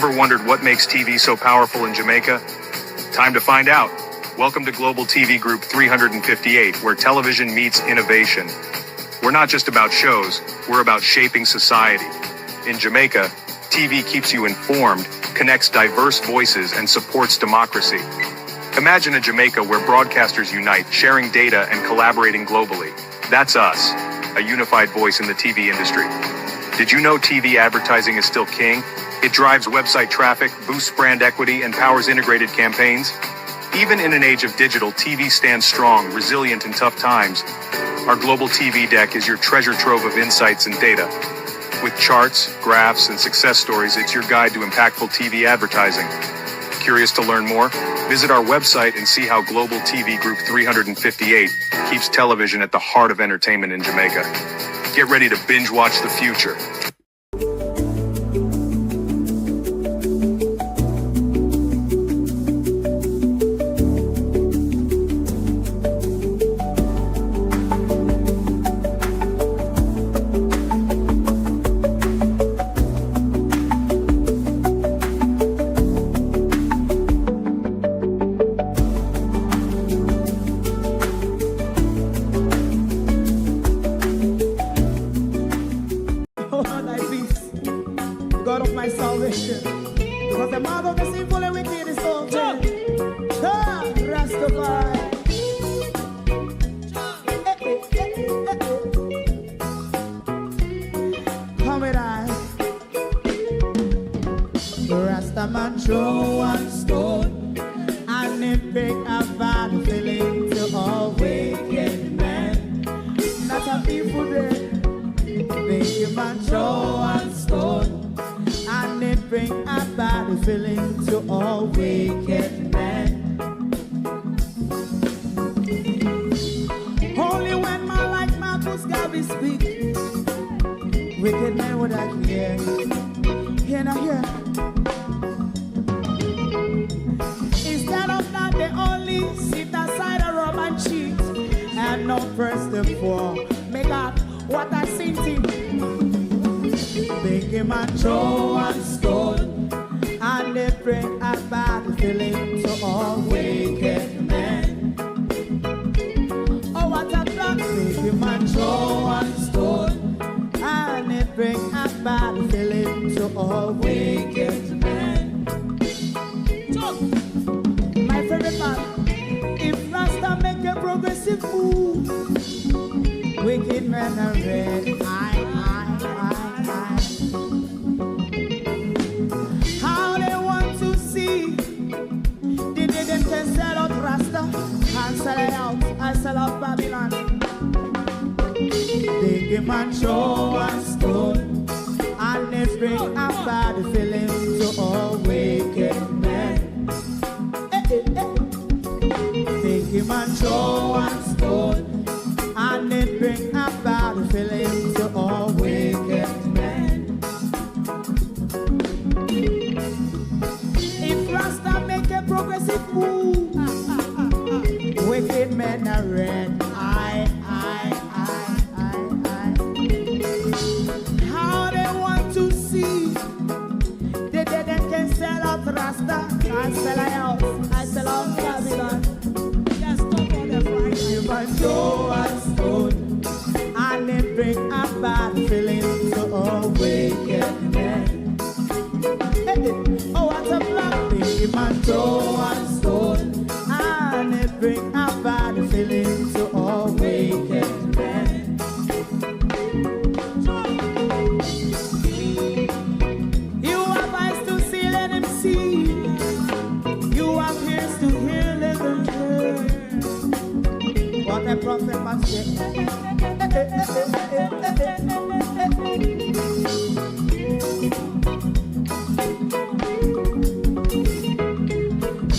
Ever wondered what makes TV so powerful in Jamaica? Time to find out. Welcome to Global TV Group 358, where television meets innovation. We're not just about shows, we're about shaping society. In Jamaica, TV keeps you informed, connects diverse voices, and supports democracy. Imagine a Jamaica where broadcasters unite, sharing data and collaborating globally. That's us, a unified voice in the TV industry. Did you know TV advertising is still king? It drives website traffic, boosts brand equity, and powers integrated campaigns. Even in an age of digital, TV stands strong, resilient in tough times. Our Global TV Deck is your treasure trove of insights and data. With charts, graphs, and success stories, it's your guide to impactful TV advertising. Curious to learn more? Visit our website and see how Global TV Group 358 keeps television at the heart of entertainment in Jamaica. Get ready to binge watch the future. God of my salvation, because the mouth of the sinful and wicked is open. Rastafari. Come with I. Rastaman throw one stone, and it bring a bad feeling to all wicked men. Not a people there. Make a man throw one stone, and it bring a bad feeling to all wicked men. Only when man like Marcus Garvey speak, wicked men would I hear. Hear now hear. Instead of that, they only sit aside and rob and cheat, and not first of all make out what I seen to. Make him a throw one stone, and they bring a bad feeling to all wicked men. Oh, what a plan! Make him a throw one stone, and they bring a bad feeling to all wicked men. My favorite part: if Rasta make a progressive move, wicked men are red. How they want to see the day them can sell out Rasta and sell it out. I sell out Babylon. They give man show and stone, and they bring a bad feeling to all wicked men. They give man show and stone, and they bring a bad feeling to all wicked men. If Rasta make a progressive move, wicked men are red. How they want to see the dead that can sell out Rasta and sell out. I sell out Babylon. Just stop on the price. You must show us stone, and they bring a bad feeling to all wicked men. Oh, what a black thing, man, throw one stone, and they bring a bad feeling to all wicked men. You have eyes to see, let him see. You have ears to hear, let them hear. What a prophet must say.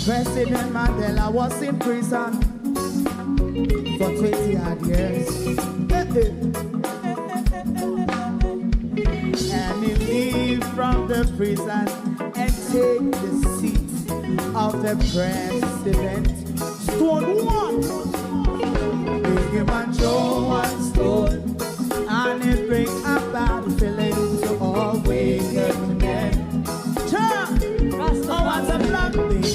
President Mandela was in prison for 20 odd years. And he leave from the prison and take the seat of the president. Stone one. Big him and throw one stone, and it bring a bad feeling to all wicked men. Turn.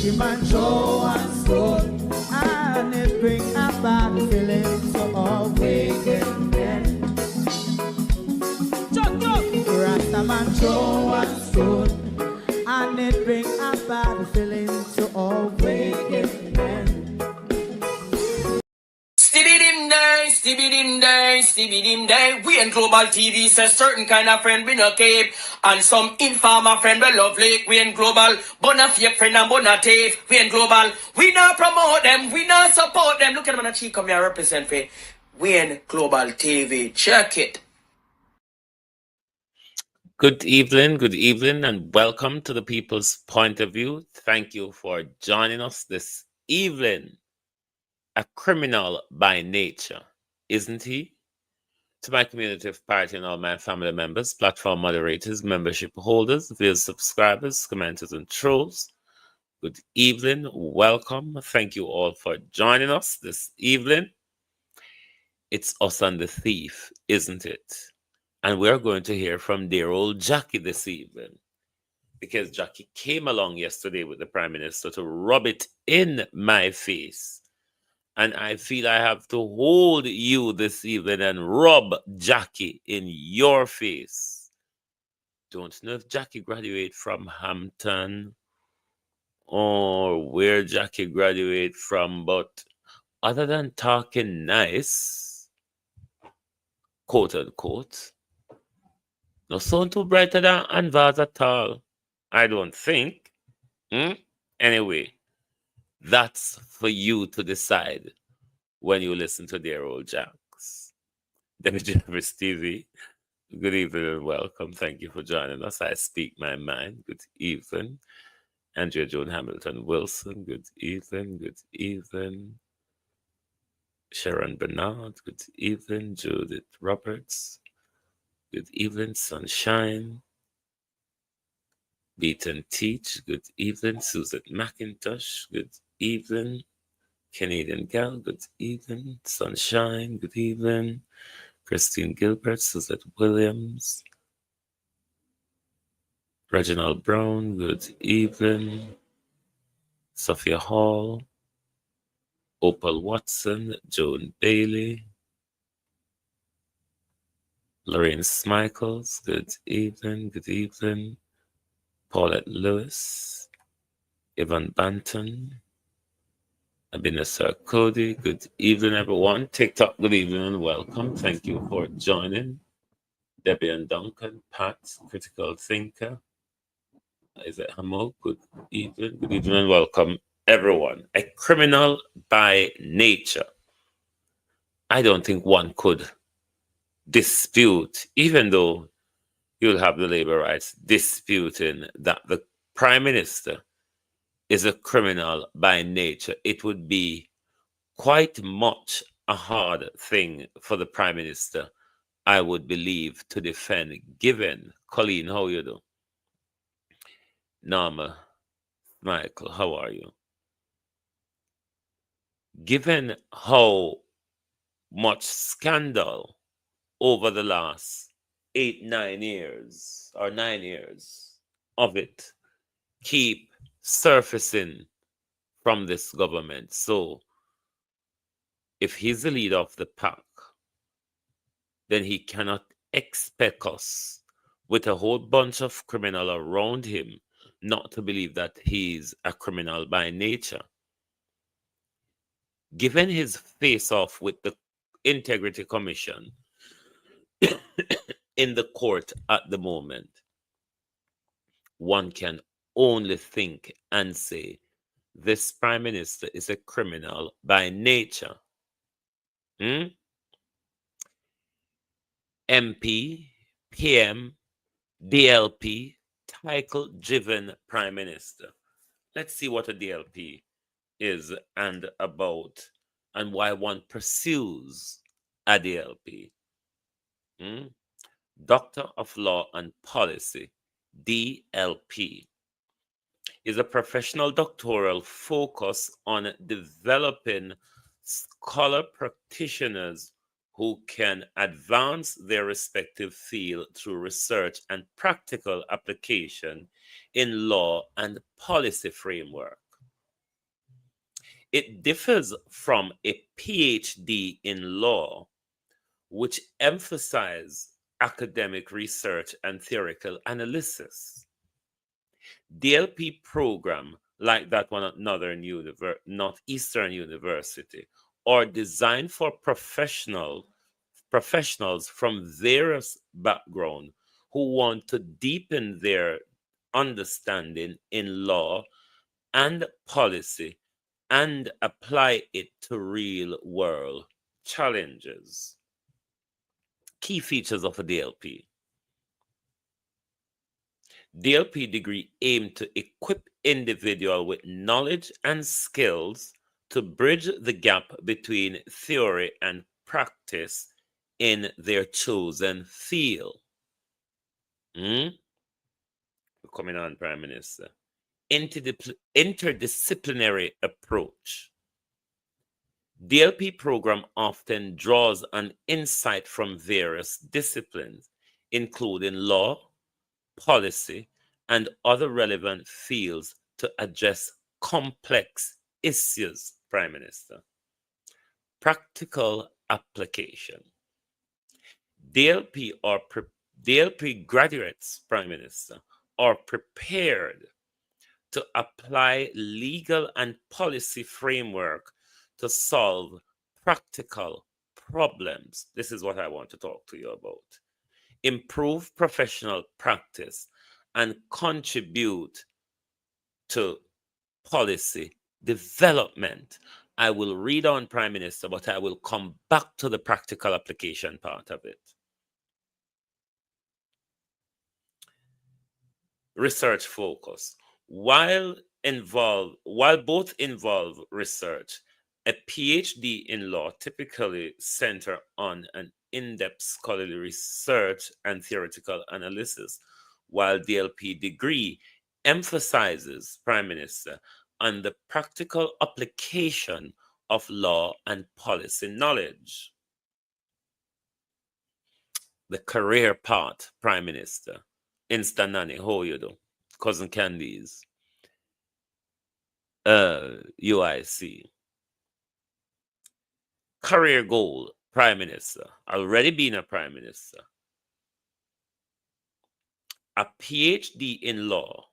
Jackie man throw one stone, and it bring a bad feeling to all wicked men. Rasta man throw one stone, and it bring a bad feeling to all wicked men. Stibbidim day. We in Global TV says certain kind of friend we no keep, and some informer friend we lovely. We in Global, bona fake friend and bona tape. We in Global, we not promote them, we not support them. Look at them and she come here represent for. We in Global TV. Check it. Good evening, and welcome to the People's Point of View. Thank you for joining us this evening. A criminal by nature, isn't he? To my community of party and all my family members, platform moderators, membership holders, viewer subscribers, commenters, and trolls, good evening, welcome. Thank you all for joining us this evening. It's us and the thief, isn't it? And we're going to hear from dear old Jackie this evening, because Jackie came along yesterday with the Prime Minister to rub it in my face. And I feel I have to hold you this evening and rub Jackie in your face. Don't know if Jackie graduated from Hampton or where Jackie graduated from, but other than talking nice, quote unquote, no sun too brighter than Anvaz at all, I don't think. Anyway, that's for you to decide when you listen to dear old Jacks. Debbie Jervis TV, good evening and welcome. Thank you for joining us. I speak my mind. Good evening. Andrea Joan Hamilton Wilson, good evening. Good evening. Sharon Bernard, good evening. Judith Roberts, good evening. Sunshine. Beat and Teach, good evening. Susan McIntosh, good evening. Canadian Gal, good evening. Sunshine, good evening. Christine Gilbert, Suzette Williams. Reginald Brown, good evening. Sophia Hall. Opal Watson, Joan Bailey. Lorraine Smichaels, good evening. Good evening. Paulette Lewis. Evan Banton. Abinasar Cody, good evening, everyone. TikTok, good evening and welcome. Thank you for joining. Debbie and Duncan, Pat, Critical Thinker. Is it Hamo? Good evening and welcome, everyone. A criminal by nature. I don't think one could dispute, even though you'll have the labor rights disputing that the Prime Minister is a criminal by nature. It would be quite much a hard thing for the Prime Minister, I would believe, to defend, given. Colleen, how you do? Norma, Michael, how are you? Given how much scandal over the last 9 years of it keep surfacing from this government. So if he's the leader of the pack, then he cannot expect us with a whole bunch of criminal around him not to believe that he's a criminal by nature. Given his face-off with the Integrity Commission in the court at the moment, one can only think and say this Prime Minister is a criminal by nature. MP, PM, DLP, title-driven Prime Minister. Let's see what a DLP is and about, and why one pursues a DLP. Doctor of Law and Policy, DLP, is a professional doctoral focus on developing scholar practitioners who can advance their respective field through research and practical application in law and policy framework. It differs from a PhD in law, which emphasize academic research and theoretical analysis. DLP program like that one at Northeastern University are designed for professionals from various backgrounds who want to deepen their understanding in law and policy and apply it to real world challenges. Key features of a DLP. DLP degree aim to equip individual with knowledge and skills to bridge the gap between theory and practice in their chosen field. We're coming on, Prime Minister. Interdisciplinary approach. DLP program often draws on insight from various disciplines, including law, policy, and other relevant fields to address complex issues, Prime Minister. Practical application. DLP graduates, Prime Minister, are prepared to apply legal and policy framework to solve practical problems. This is what I want to talk to you about. Improve professional practice and contribute to policy development. I will read on, Prime Minister, but I will come back to the practical application part of it. Research focus. While both involve research, a PhD in law typically center on an in-depth scholarly research and theoretical analysis, while DLP degree emphasizes, Prime Minister, on the practical application of law and policy knowledge. The career path, Prime Minister. Insta Nanny, how you do? Cousin Candies. UIC. Career goal, Prime Minister. Already been a Prime Minister. A PhD in law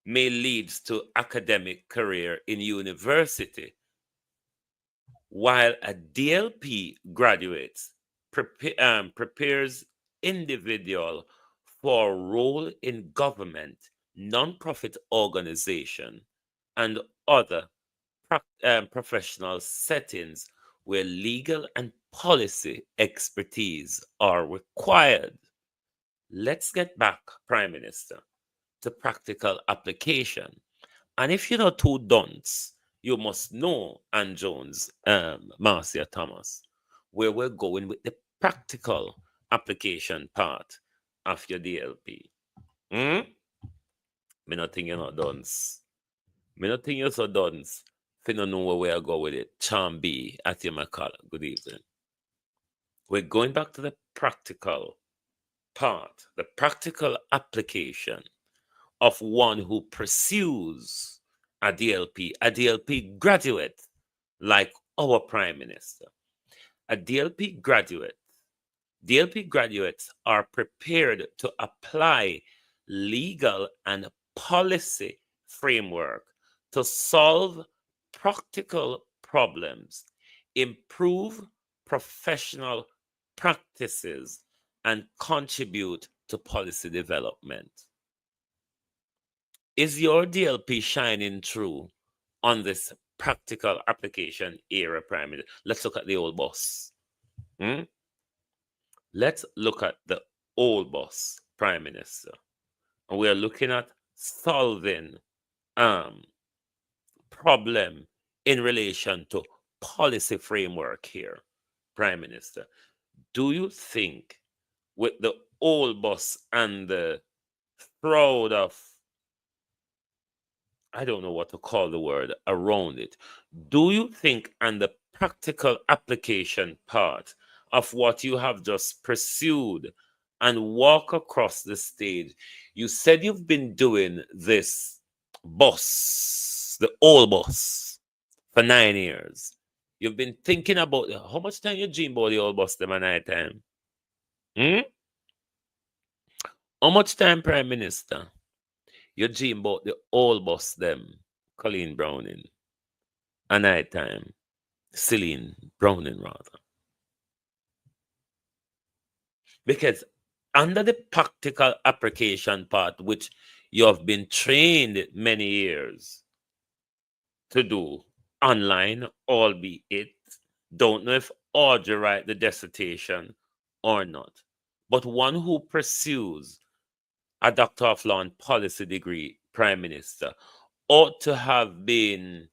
may lead to academic career in university, while a DLP graduate prepares individual for a role in government, non-profit organization, and other professional settings where legal and policy expertise are required. Let's get back, Prime Minister, to practical application. And if you know two don'ts, you must know Ann Jones, Marcia Thomas, where we're going with the practical application part of your DLP. Me not think you're not dunce. Me not think you're so dunce. If you don't know where we are going with it, Charm B at your McCall. Good evening. We're going back to the practical part, the practical application of one who pursues a DLP graduate like our Prime Minister. A DLP graduates are prepared to apply legal and policy framework to solve practical problems, improve professional practices, and contribute to policy development. Is your DLP shining through on this practical application era, Prime Minister? Let's look at the old boss. Let's look at the old boss, Prime Minister. And we are looking at solving problem in relation to policy framework here, Prime Minister. Do you think with the old boss and the fraud of, I don't know what to call the word, around it, do you think on the practical application part of what you have just pursued and walk across the stage, you said you've been doing this boss, the old boss, for 9 years. You've been thinking about how much time you dream about the old boss them at night time. Hmm? How much time, Prime Minister, you dream about the old boss them, Colleen Browning, at night time, Celine Browning rather. Because under the practical application part, which you have been trained many years to do online, albeit don't know if Audrey write the dissertation or not. But one who pursues a Doctor of Law and Policy degree, Prime Minister, ought to have the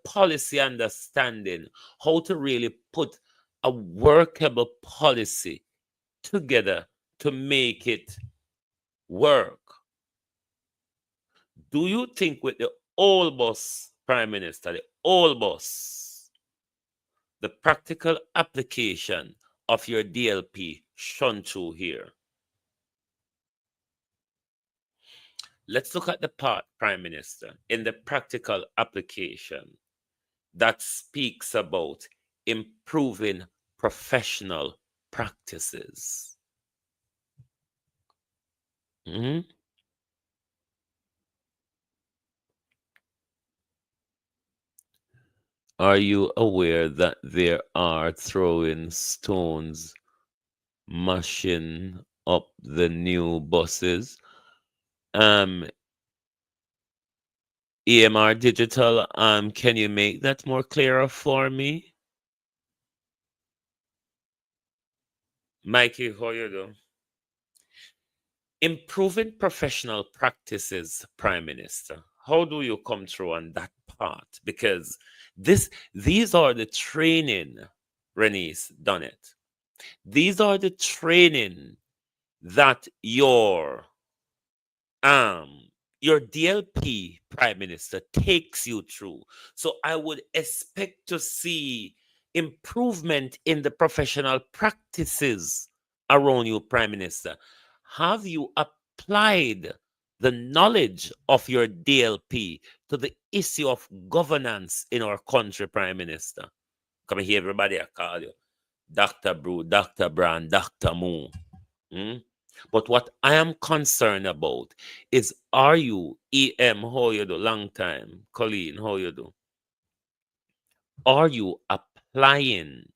policy understanding how to really put a workable policy together to make it work. Do you think with the old boss, Prime Minister, the old boss, the practical application of your DLP shone through here? Let's look at the part, Prime Minister, in the practical application that speaks about improving professional practices. Mhm. Are you aware that there are throwing stones, mashing up the new buses? EMR Digital, can you make that more clearer for me? Mikey, how you do? Improving professional practices, Prime Minister. How do you come through on that part? Because these are the training, Renice done it. These are the training that your DLP Prime Minister takes you through. So I would expect to see improvement in the professional practices around you, Prime Minister. Have you applied the knowledge of your DLP to the issue of governance in our country, Prime Minister? Come here, everybody, I call you Dr. Brew, Dr. Brand, Dr. Moo. Hmm? But what I am concerned about is, are you, EM, how you do, long time, Colleen, how you do? Are you applying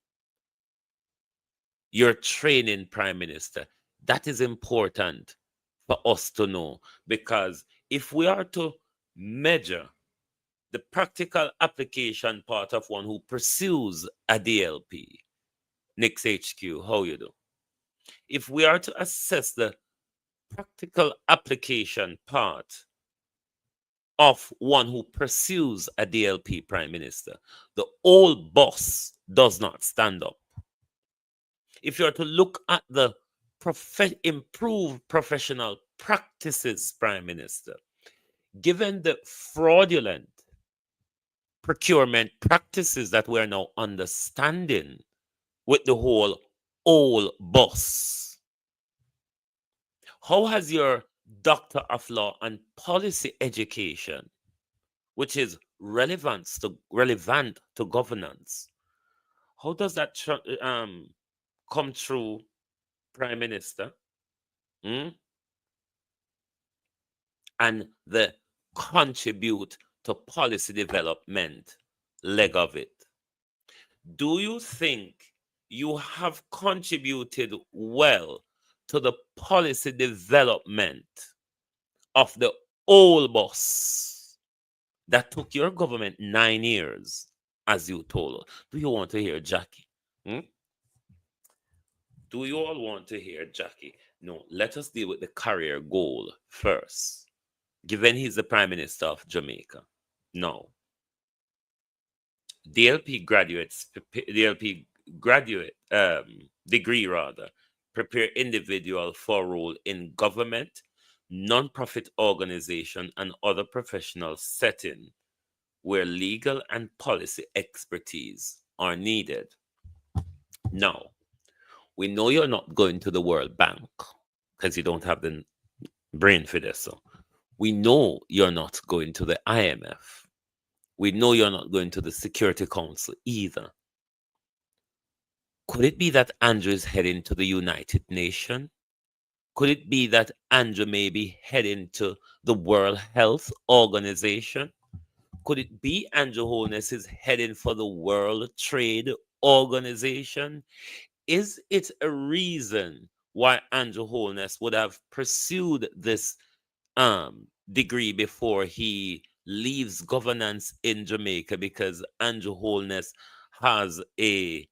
your training, Prime Minister? That is important for us to know, because if we are to measure the practical application part of one who pursues a DLP, Nix HQ, how you do? If we are to assess the practical application part of one who pursues a DLP, Prime Minister, the old boss does not stand up. If you're to look at the improved professional practices, Prime Minister, given the fraudulent procurement practices that we're now understanding with the whole old boss, how has your Doctor of Law and Policy education, which is relevant to governance, how does that come through, Prime Minister? And the contribute to policy development leg of it? Do you think you have contributed well to the policy development of the old boss that took your government 9 years, as you told us? Do you want to hear Jackie? Do you all want to hear Jackie? No, let us deal with the career goal first, given he's the Prime Minister of Jamaica. No. DLP graduate degree rather, prepare individual for role in government, non-profit organization, and other professional setting where legal and policy expertise are needed. Now, we know you're not going to the World Bank because you don't have the brain for this. So we know you're not going to the IMF. We know you're not going to the Security Council either. Could it be that Andrew is heading to the United Nations? Could it be that Andrew may be heading to the World Health Organization? Could it be Andrew Holness is heading for the World Trade Organization? Is it a reason why Andrew Holness would have pursued this degree before he leaves governance in Jamaica? Because Andrew Holness has a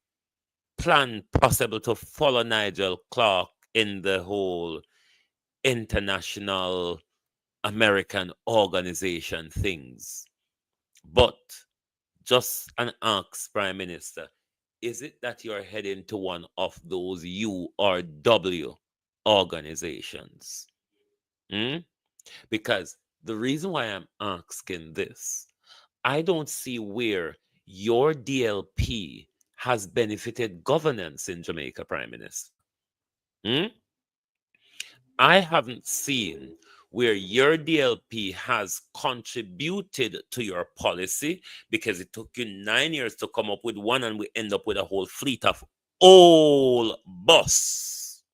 plan possible to follow Nigel Clark in the whole international American organization things. But just an ask, Prime Minister, is it that you're heading to one of those U or W organizations? Hmm? Because the reason why I'm asking this, I don't see where your DLP has benefited governance in Jamaica, Prime Minister. Hmm? I haven't seen where your DLP has contributed to your policy, because it took you 9 years to come up with one and we end up with a whole fleet of old bus.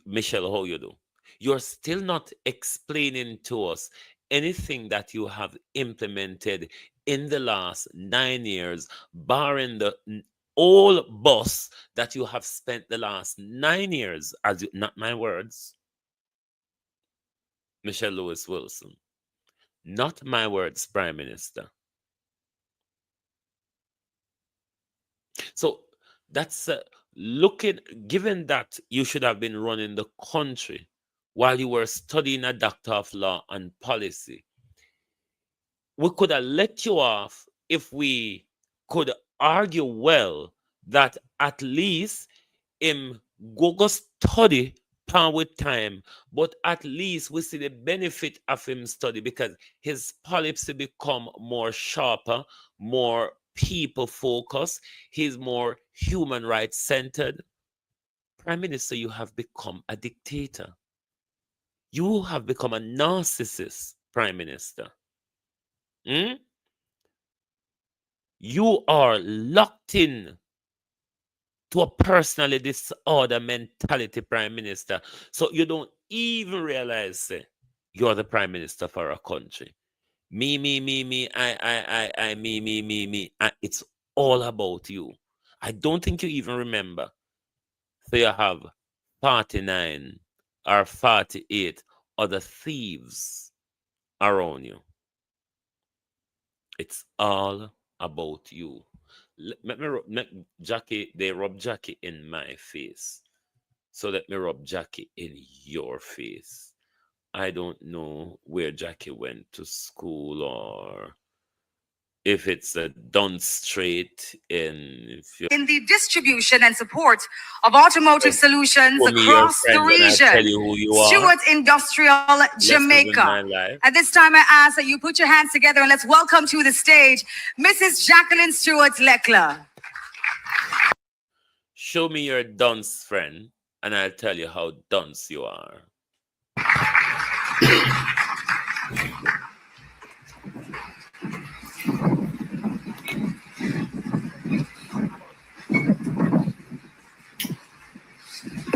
Michelle, how you do? You're still not explaining to us anything that you have implemented in the last 9 years, barring the old bus that you have spent the last 9 years, as you, not my words, Michelle Lewis Wilson, not my words, Prime Minister. So that's looking, given that you should have been running the country while you were studying a Doctor of Law and Policy, we could have let you off if we could argue well that at least him go study pan with time, but at least we see the benefit of him study, because his policy become more sharper, more people focused, he's more human rights centered. Prime Minister, you have become a dictator. You have become a narcissist, Prime Minister. Hmm? You are locked in to a personally disorder mentality, Prime Minister. So you don't even realize you're the Prime Minister for a country. Me, I, me. It's all about you. I don't think you even remember. So you have 49 or 48 other thieves around you. It's all about you. Let Jackie, they rub Jackie in my face. So let me rub Jackie in your face. I don't know where Jackie went to school, or if it's a Dunn Street in the distribution and support of automotive solutions show me your across the friend and I'll tell region. you who you are. Stewart Industrial Lessons in Jamaica. my life. At this time, I ask that you put your hands together and let's welcome to the stage Mrs. Jacqueline Stewart Leckler. Show me your dunce friend and I'll tell you how dunce you are.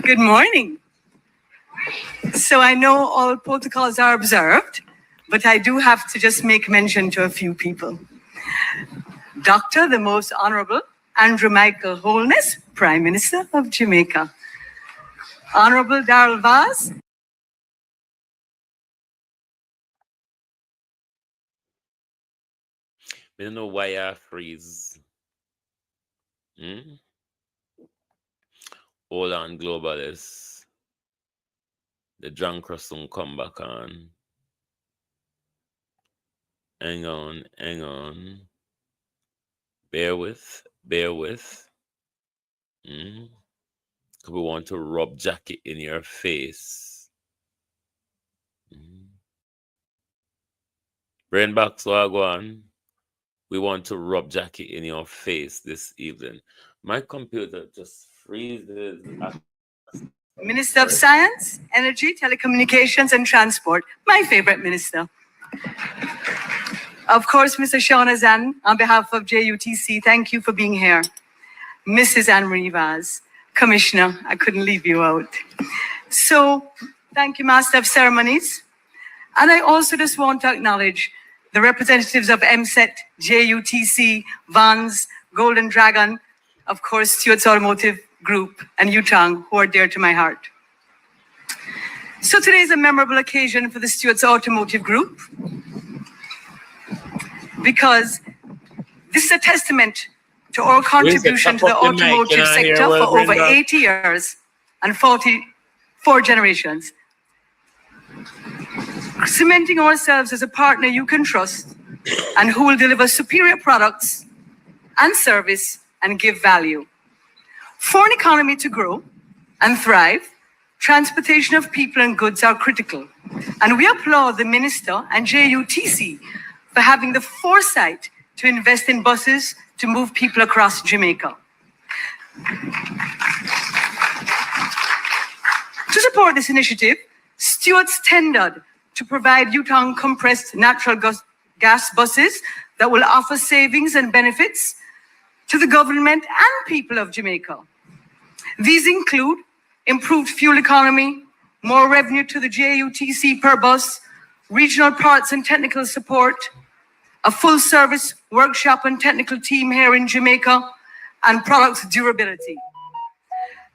Good morning. So I know all protocols are observed, but I do have to just make mention to a few people. Dr. the Most Honorable Andrew Michael Holness, Prime Minister of Jamaica. Honorable Darrell Vaz. I don't know why I freeze. Hold on, globalists. The drunk soon come back on. Hang on. Bear with. We want to rub Jackie in your face. Brainbox, Wagwan. We want to rub Jackie in your face this evening. My computer just freezes. Minister of Science, Energy, Telecommunications and Transport, my favorite minister. Of course, Mr. Shaunazan, on behalf of JUTC, thank you for being here. Mrs. Anne-Marie Vaz, Commissioner, I couldn't leave you out. So, thank you, Master of Ceremonies. And I also just want to acknowledge the representatives of MSET, JUTC, Vans, Golden Dragon, of course, Stewart's Automotive Group, and Yutang, who are dear to my heart. So today is a memorable occasion for the Stewart's Automotive Group because this is a testament to our contribution to the automotive sector for over 80 years and 44 generations. Cementing ourselves as a partner you can trust and who will deliver superior products and service and give value. For an economy to grow and thrive, transportation of people and goods are critical. And we applaud the Minister and JUTC for having the foresight to invest in buses to move people across Jamaica. To support this initiative, Stewart's tendered to provide Yutang compressed natural gas buses that will offer savings and benefits to the government and people of Jamaica. These include improved fuel economy, more revenue to the JUTC per bus, regional parts and technical support, a full-service workshop and technical team here in Jamaica, and product durability.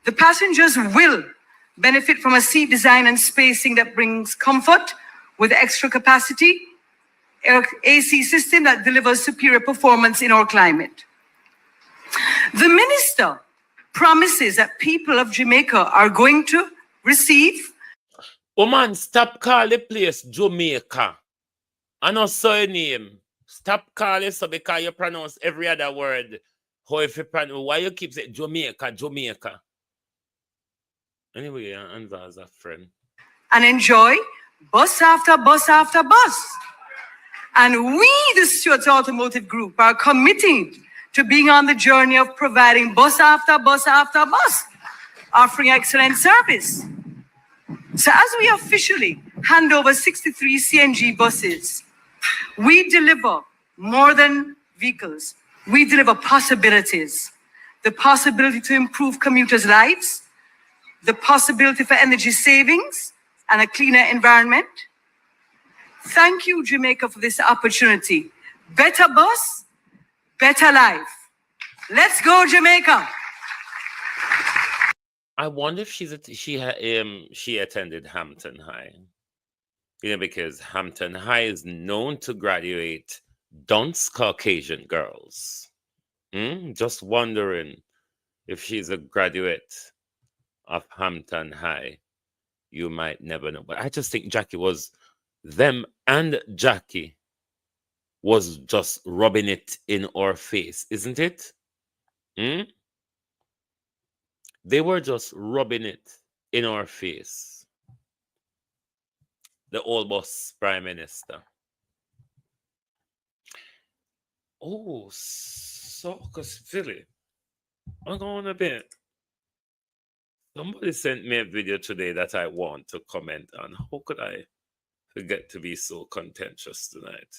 The passengers will benefit from a seat design and spacing that brings comfort with extra capacity, AC system that delivers superior performance in our climate. The Minister promises that people of Jamaica are going to receive. Oh man, stop calling the place Jamaica. I know so your name. Stop calling so because you pronounce every other word. How if you pronounce, why you keep saying Jamaica, Jamaica? Anyway, answer as a friend. And enjoy bus after bus after bus. And we, the Stewart's Automotive Group, are committed to being on the journey of providing bus after bus after bus, offering excellent service. So as we officially hand over 63 CNG buses, we deliver more than vehicles. We deliver possibilities. The possibility to improve commuters' lives, the possibility for energy savings and a cleaner environment. Thank you, Jamaica, for this opportunity. Better bus, better life. Let's go, Jamaica. I wonder if she attended Hampton High. You know, because Hampton High is known to graduate dunce Caucasian girls. Just wondering if she's a graduate of Hampton High. You might never know. But I just think Jackie was them, and Jackie was just rubbing it in our face, isn't it? They were just rubbing it in our face. The old boss Prime Minister. Oh, Circus Philly. Hang on a bit. Somebody sent me a video today that I want to comment on. How could I forget to be so contentious tonight?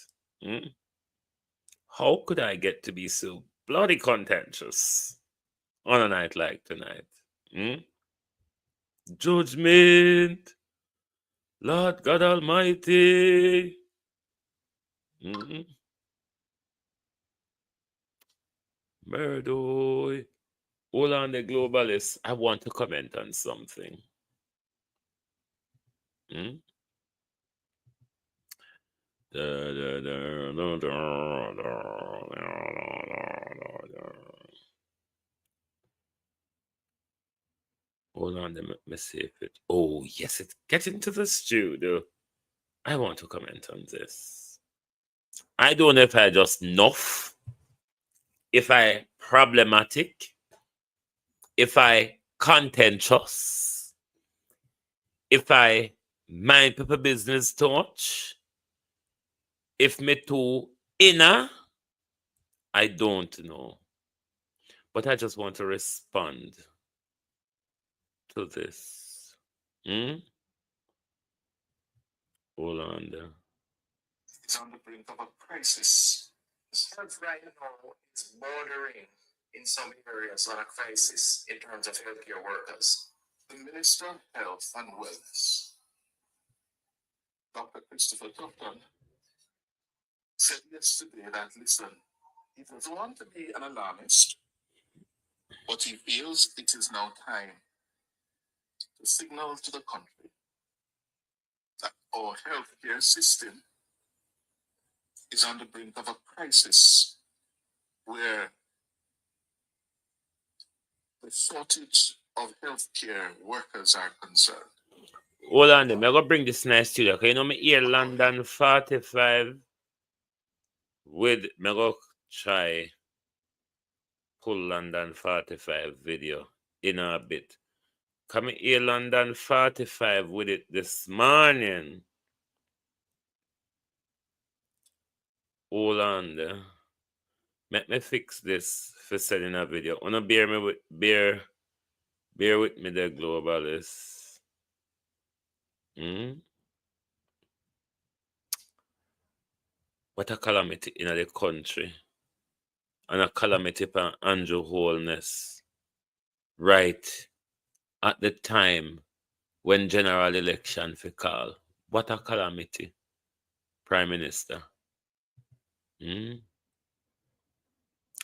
How could I get to be so bloody contentious on a night like tonight? Judgment, Lord God Almighty. Murdoy. Hold on, the globalists. I want to comment on something. Hold on, let me see if it. Oh, yes, it's getting to the studio. I want to comment on this. I don't know if I just nuff, if I problematic, if I contentious, if I mind people business too much, if me too inner, I don't know. But I just want to respond to this. Hold on there. is on the brink of a crisis. This health right now is bordering in some areas on a crisis in terms of healthcare workers. The Minister of Health and Wellness, Dr. Christopher Tufton, said yesterday that, listen, he doesn't want to be an alarmist, but he feels it is now time to signal to the country that our healthcare system is on the brink of a crisis where the shortage of healthcare workers are concerned. Hold on, I'm gonna bring this nice to you. Okay, you know me here London 45 with me go try pull London 45 video in a bit. Come here London 45 with it this morning. Hold on there. Let me fix this for sending a video. Wanna bear with me the globalists. What a calamity in the country. And a calamity for Andrew Holness. Right at the time when general election for call. What a calamity, Prime Minister.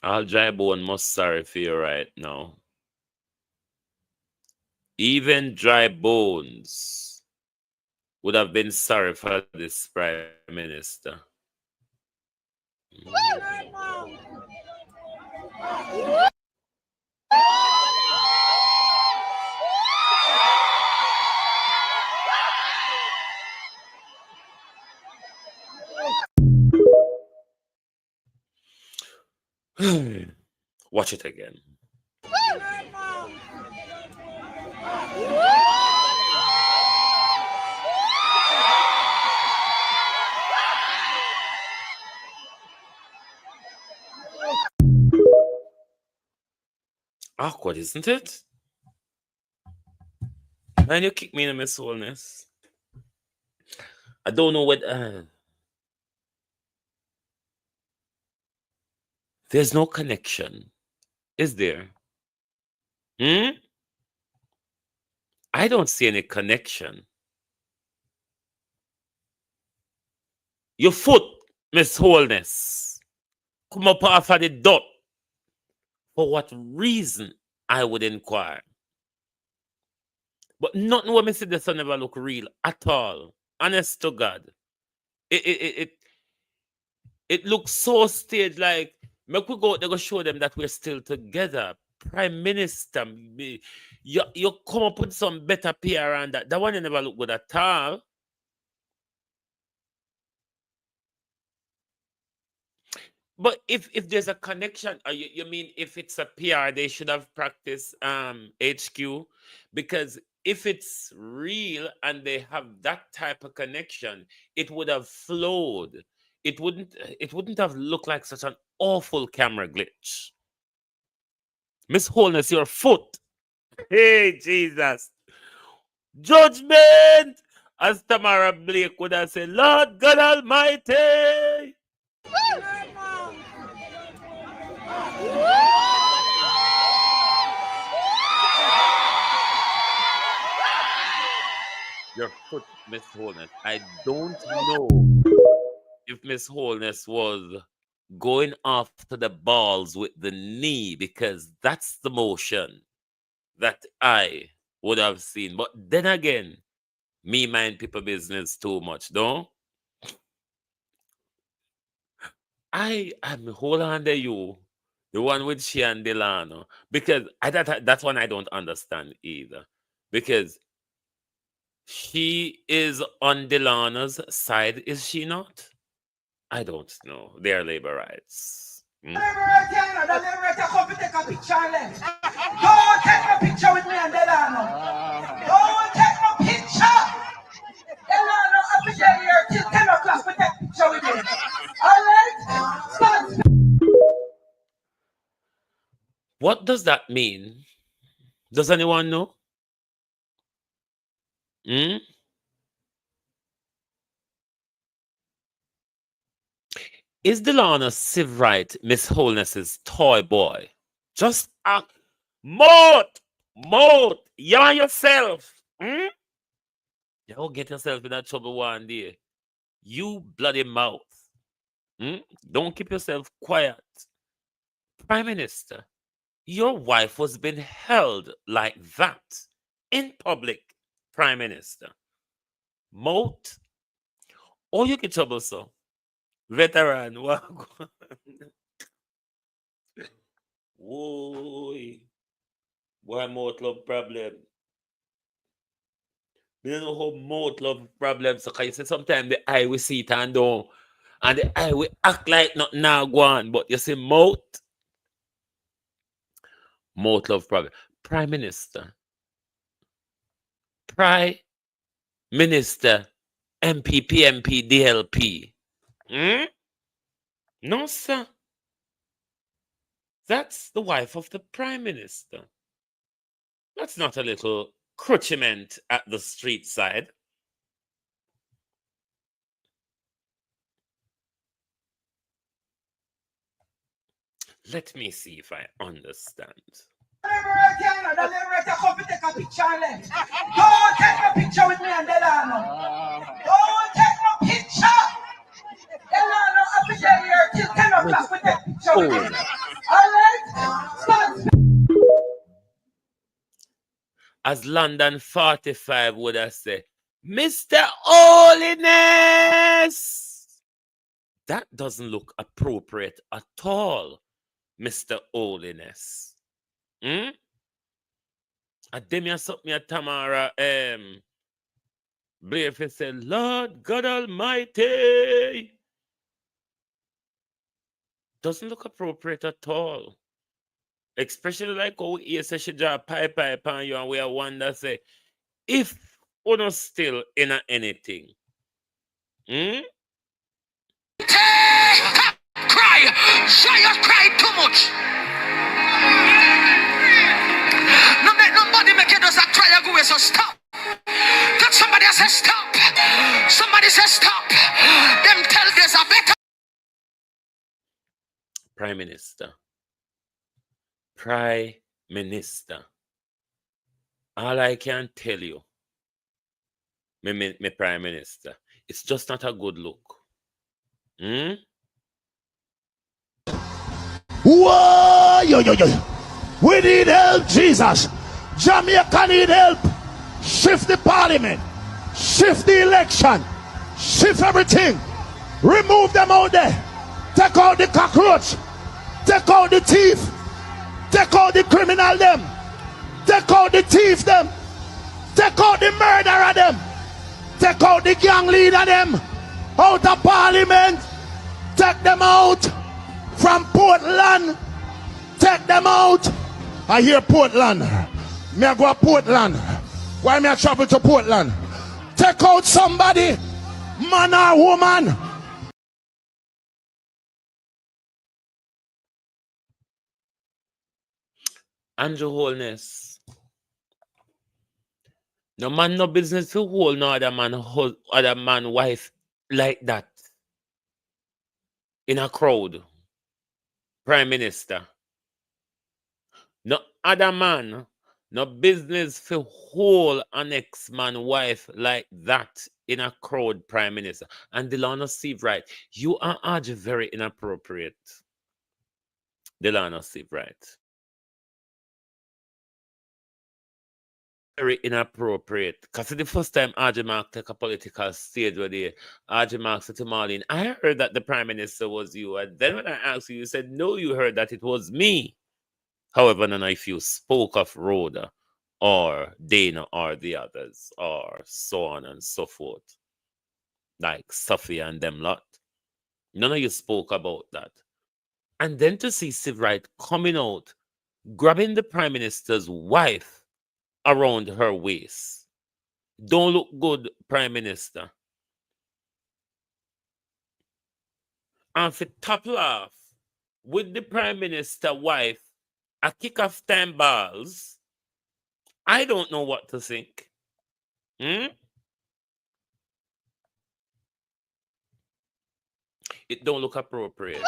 All dry bone must sorry for you right now. Even dry bones would have been sorry for this Prime Minister. Watch it again. Awkward, isn't it? Man, you kick me in my soulness. I don't know what. There's no connection, is there? I don't see any connection. Your foot, Miss Wholeness, come up off of the dot. For what reason, I would inquire. But nothing what me see this never look real at all. Honest to God. It looks so staged, like make we go, they go show them that we're still together. Prime Minister, you come up with some better PR on that. That one you never look good at all. But if there's a connection, you mean if it's a PR, they should have practiced HQ? Because if it's real and they have that type of connection, it would have flowed. It wouldn't have looked like such an awful camera glitch. Miss Wholeness, your foot. Hey, Jesus. Judgment! As Tamara Blake would have said, Lord God Almighty! Your foot, Miss Wholeness. I don't know if Miss Wholeness was going after the balls with the knee, because that's the motion that I would have seen. But then again, me mind people business too much, don't? I am hold on to you, the one with she and Delano, because that's one I don't understand either. Because she is on Delano's side, is she not? I don't know. Their labor rights. Don't take a picture with me and Delano. Don't take no picture. Delano, I'll be here till 10 o'clock. We take a picture with me. All right? What does that mean? Does anyone know? Is Delana Civ right, Miss Holness's toy boy? Just act. Moat, yarn yourself. Hmm? You'll get yourself in that trouble one day. You bloody mouth. Hmm? Don't keep yourself quiet. Prime Minister, your wife was being held like that in public, Prime Minister. Moat, or you get trouble, so. Veteran, Whoa, boy, moat love problem. We don't know how moat love problems. So, 'cause you say sometimes the eye we see it and don't, and the eye we act like nothing now go on. But you see, moat love problem. Prime Minister, Prime Minister, MP, PMP, DLP. Hmm? No, sir. That's the wife of the Prime Minister. That's not a little crutchment at the street side. Let me see if I understand. Don't take a picture with me and Delano. Don't take no picture. Delano, I'll be there till 10 o'clock with that picture with me. All right? As London 45 would have said, Mr. Holiness! That doesn't look appropriate at all, Mr. Holiness. Hmm? Ademia something at Tamara Blair said, Lord God Almighty. Doesn't look appropriate at all. Especially like how he said she draw pipe on you and we are wonder say, if we're not still in anything. Hmm? Cry. Shia cry too much. No make nobody make it as a cry and go away, so stop. That somebody say stop. Somebody say stop. Them tell there's a better. Prime Minister. Prime Minister. All I can tell you, me Prime Minister, it's just not a good look. Hmm? Whoa, yo. We need help, Jesus. Jamaica need help. Shift the parliament. Shift the election. Shift everything. Remove them out there. Take out the cockroach. Take out the thief. Take out the criminal them. Take out the thief them. Take out the murderer them. Take out the gang leader them. Out of parliament. Take them out. From Portland, take them out. I hear Portland. Me I go to Portland. Why me I travel to Portland? Take out somebody, man or woman. Andrew Holness. No man no business to hold no other man wife like that. In a crowd. Prime Minister. No other man, no business for hold an ex-man wife like that in a crowd, Prime Minister. And Delano Steve Wright, you are very inappropriate. Delano Steve Wright. Very inappropriate. Because the first time RJ Mark took a political stage where the RJ Mark said to Marlene, I heard that the Prime Minister was you. And then when I asked you, you said, no, you heard that it was me. However, none if you spoke of Rhoda or Dana or the others or so on and so forth, like Sophia and them lot, none of you spoke about that. And then to see Steve Wright coming out, grabbing the Prime Minister's wife around her waist. Don't look good, Prime Minister. And for top laugh, with the Prime Minister wife, a kick off 10 balls, I don't know what to think. It don't look appropriate.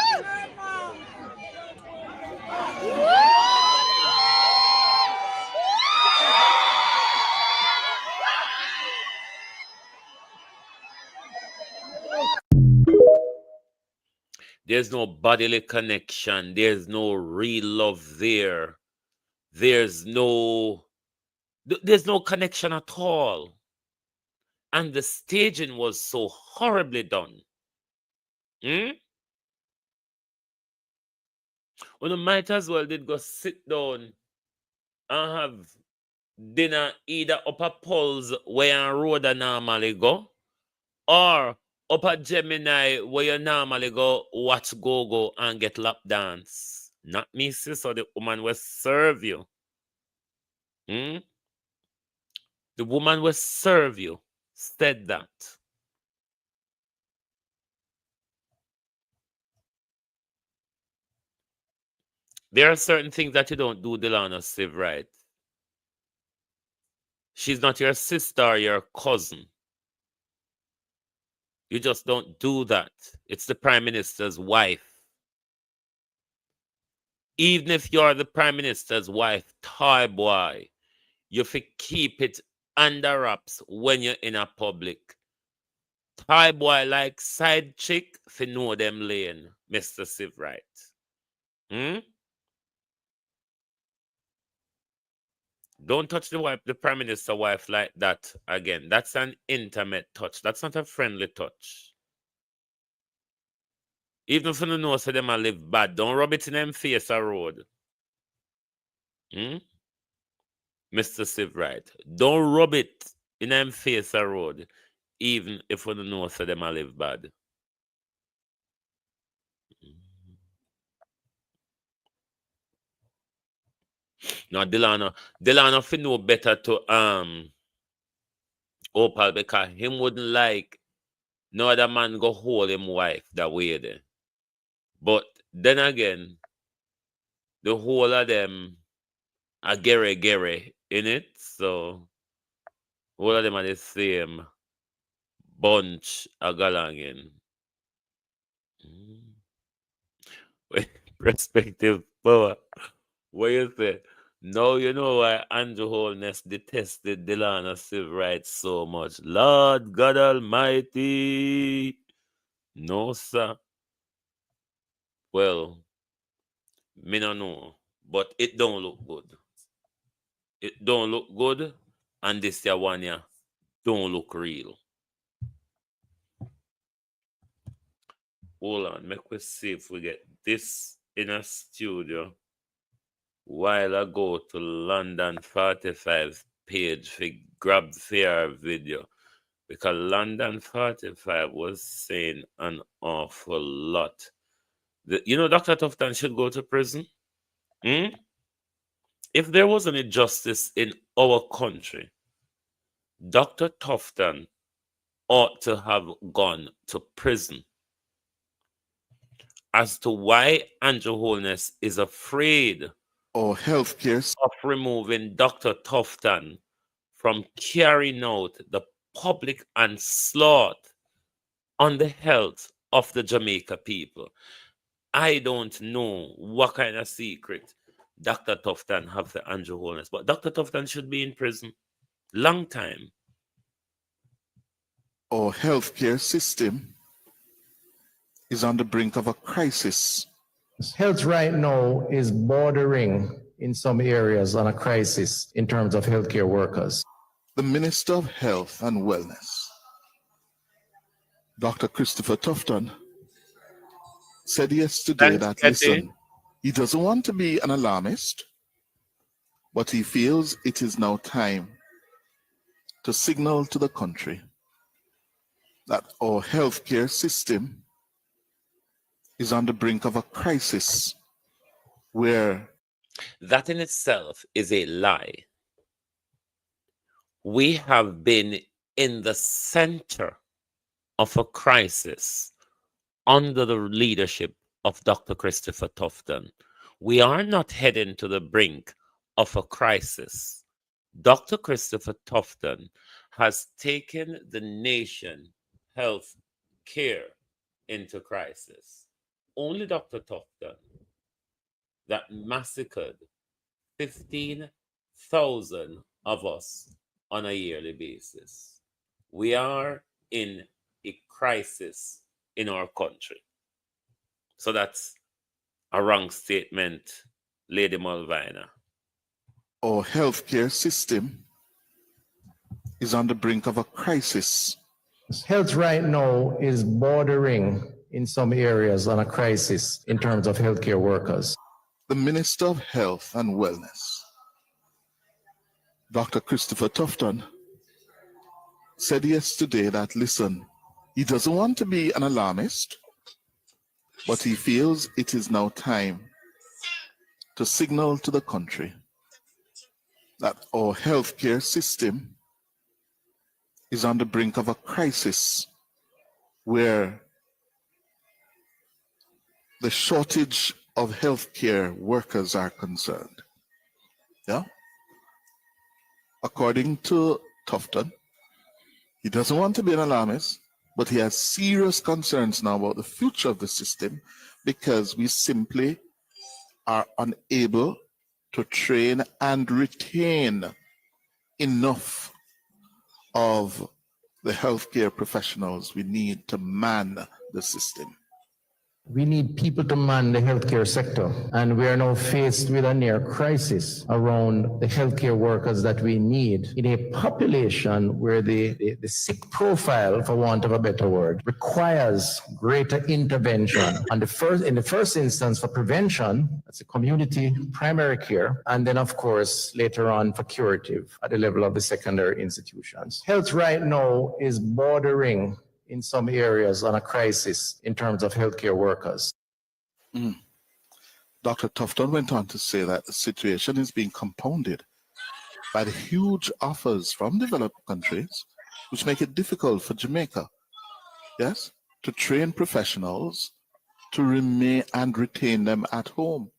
There's no bodily connection. There's no real love there. There's no connection at all. And the staging was so horribly done. Well, you might as well did go sit down and have dinner either up a Pulse where you road a normally go, or up at Gemini where you normally go watch go and get lap dance. Not me, sis, or the woman will serve you. The woman will serve you. Said that. There are certain things that you don't do, Delana Siv, right? She's not your sister or your cousin. You just don't do that. It's the Prime Minister's wife. Even if you're the Prime Minister's wife, toy boy, you have to keep it under wraps when you're in a public. Toy boy like side chick, fi know them lane, Mr. Siv, right? Don't touch the Prime Minister wife like that again. That's an intimate touch. That's not a friendly touch. Even if you don't know so them a live bad, don't rub it in them face a road. Mr. Siv, right? Don't rub it in them face a road, even if you don't know so them a live bad. Now Delano fi know better to Opal, because him wouldn't like no other man go hold him wife that way there. But then again, the whole of them are gere in it, so all of them are the same bunch of galangin. Perspective power. What you say? Now you know why Andrew Holness detested Delana Siv Wright so much. Lord God Almighty. No, sir. Well, me no know. But it don't look good. It don't look good. And this here one here don't look real. Hold on. Make we see if we get this in a studio. While I go to London 45 page for grab fair video, because London 45 was saying an awful lot. Dr. Tufton should go to prison. If there was any justice in our country, Dr. Tufton ought to have gone to prison. As to why Andrew Holness is afraid or healthcare of removing Dr. Tufton from carrying out the public onslaught on the health of the Jamaica people. I don't know what kind of secret Dr. Tufton have for Andrew Holness, but Dr. Tufton should be in prison. Long time. Our healthcare system is on the brink of a crisis. Health right now is bordering in some areas on a crisis in terms of healthcare workers. The Minister of Health and Wellness, Dr. Christopher Tufton, said yesterday listen, he doesn't want to be an alarmist, but he feels it is now time to signal to the country that our healthcare system is on the brink of a crisis where... That in itself is a lie. We have been in the center of a crisis under the leadership of Dr. Christopher Tufton. We are not heading to the brink of a crisis. Dr. Christopher Tufton has taken the nation health care into crisis. Only Dr. Tufton that massacred 15,000 of us on a yearly basis. We are in a crisis in our country. So that's a wrong statement, Lady Malvina. Our healthcare system is on the brink of a crisis. Health right now is bordering in some areas on a crisis in terms of healthcare workers. The Minister of Health and Wellness, Dr. Christopher Tufton, said yesterday that, listen, he doesn't want to be an alarmist, but he feels it is now time to signal to the country that our healthcare system is on the brink of a crisis where the shortage of healthcare workers are concerned. Yeah? According to Tufton, he doesn't want to be an alarmist, but he has serious concerns now about the future of the system because we simply are unable to train and retain enough of the healthcare professionals we need to man the system. We need people to man the healthcare sector, and we are now faced with a near crisis around the healthcare workers that we need in a population where the sick profile, for want of a better word, requires greater intervention. In the first instance for prevention, that's a community primary care, and then of course later on for curative at the level of the secondary institutions. Health right now is bordering in some areas on a crisis in terms of healthcare workers. Dr. Tufton went on to say that the situation is being compounded by the huge offers from developed countries, which make it difficult for Jamaica, yes, to train professionals to remain and retain them at home.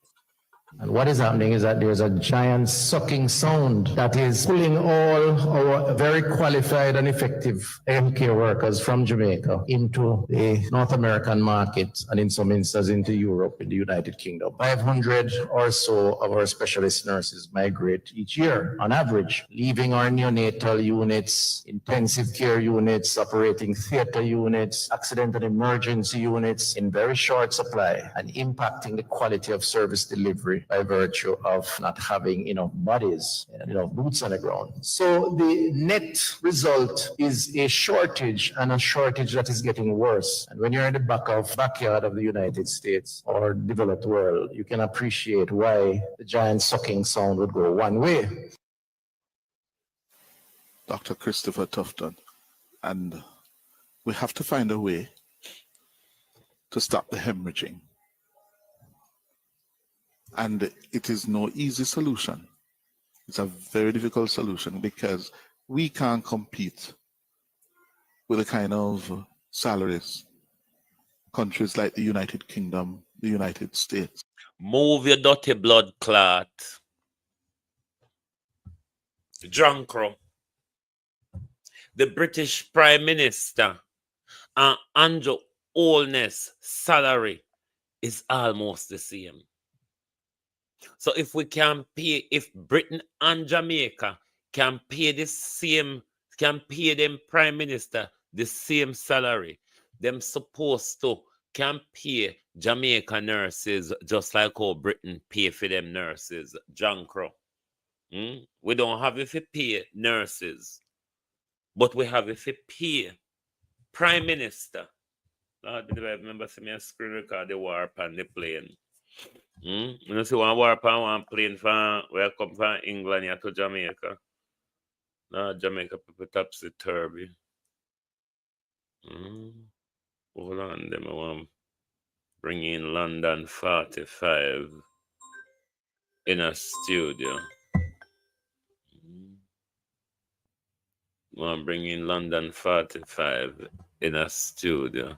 And what is happening is that there's a giant sucking sound that is pulling all our very qualified and effective healthcare workers from Jamaica into the North American market and in some instances into Europe and the United Kingdom. 500 or so of our specialist nurses migrate each year on average, leaving our neonatal units, intensive care units, operating theater units, accident and emergency units in very short supply and impacting the quality of service delivery by virtue of not having enough bodies, enough boots on the ground. So the net result is a shortage, and a shortage that is getting worse. And when you're in the backyard of the United States or developed world, you can appreciate why the giant sucking sound would go one way. Dr. Christopher Tufton, and we have to find a way to stop the hemorrhaging. And it is no easy solution. It's a very difficult solution because we can't compete with the kind of salaries countries like the United Kingdom, the United States. Move your dirty blood clot. Drunkro. The British Prime Minister and Andrew Holness' salary is almost the same. So if we can pay, if Britain and Jamaica can pay can pay them prime minister the same salary, them supposed to can pay Jamaica nurses just like how Britain pay for them nurses. Jankro. We don't have if pay nurses, but we have if pay prime minister. Lord, I remember seeing me screen record the warp and the plane. You see one warp and one plane from where I come from England here to Jamaica. No, Jamaica people topsy-turvy. Hold on, them I want bring in London 45 in a studio. Want to bring in London 45 in a studio.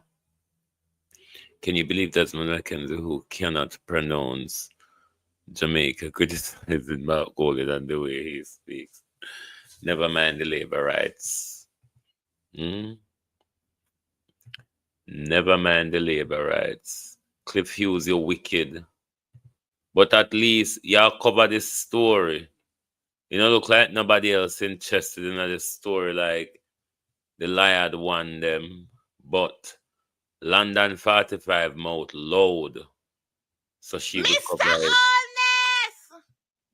Can you believe that's Mackenzie who cannot pronounce Jamaica criticizing about Goldie and the way he speaks? Never mind the labor rights. Never mind the labor rights. Cliff Hughes, you're wicked. But at least y'all cover this story. You know, look like nobody else interested in this story like the Liard won them. But London 45 mouth load. So she would Mr. cover it. Allness!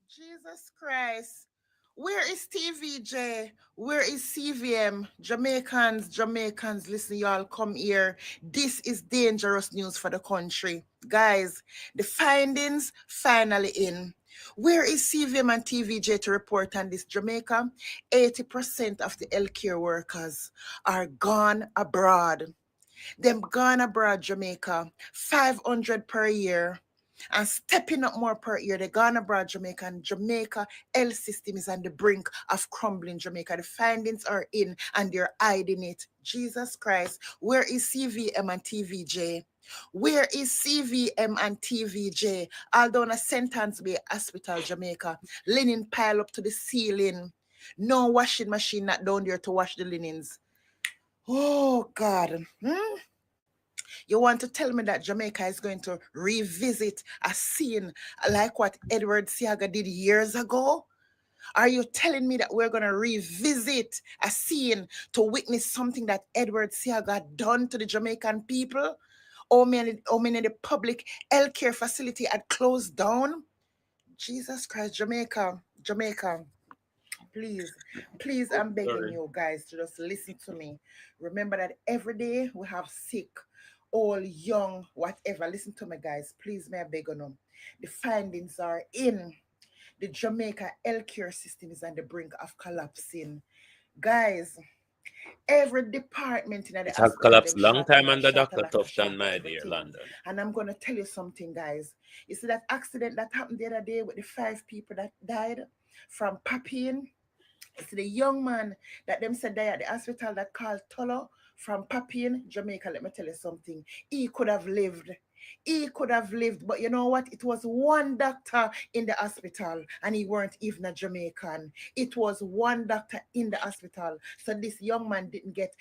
Jesus Christ. Where is TVJ? Where is CVM? Jamaicans, listen, y'all, come here. This is dangerous news for the country. Guys, the findings finally in. Where is CVM and TVJ to report on this? Jamaica, 80% of the healthcare workers are gone abroad. Them gone abroad, Jamaica, 500 per year. And stepping up more per year, they gone abroad, Jamaica, and Jamaica health system is on the brink of crumbling, Jamaica. The findings are in and they're hiding it. Jesus Christ, where is CVM and TVJ? Where is CVM and TVJ? Although in a Sentence Bay Hospital, Jamaica, linen pile up to the ceiling. No washing machine not down there to wash the linens. Oh, God. You want to tell me that Jamaica is going to revisit a scene like what Edward Seaga did years ago? Are you telling me that we're going to revisit a scene to witness something that Edward Seaga done to the Jamaican people? How many of the public healthcare facility had closed down? Jesus Christ, Jamaica. Please, I'm begging you guys to just listen to me. Remember that every day we have sick, old, young, whatever. Listen to me, guys. Please, may I beg you. The findings are in. The Jamaica healthcare system is on the brink of collapsing. Guys, every department in the It has hospital, collapsed them long shot time under Dr. shot Tufton, my dear everything. London. And I'm going to tell you something, guys. You see that accident that happened the other day with the 5 people that died from popping? It's the young man that them said died at the hospital that called Tolo from Papine, Jamaica. Let me tell you something. He could have lived. But you know what? It was one doctor in the hospital and he weren't even a Jamaican. It was one doctor in the hospital. So this young man didn't get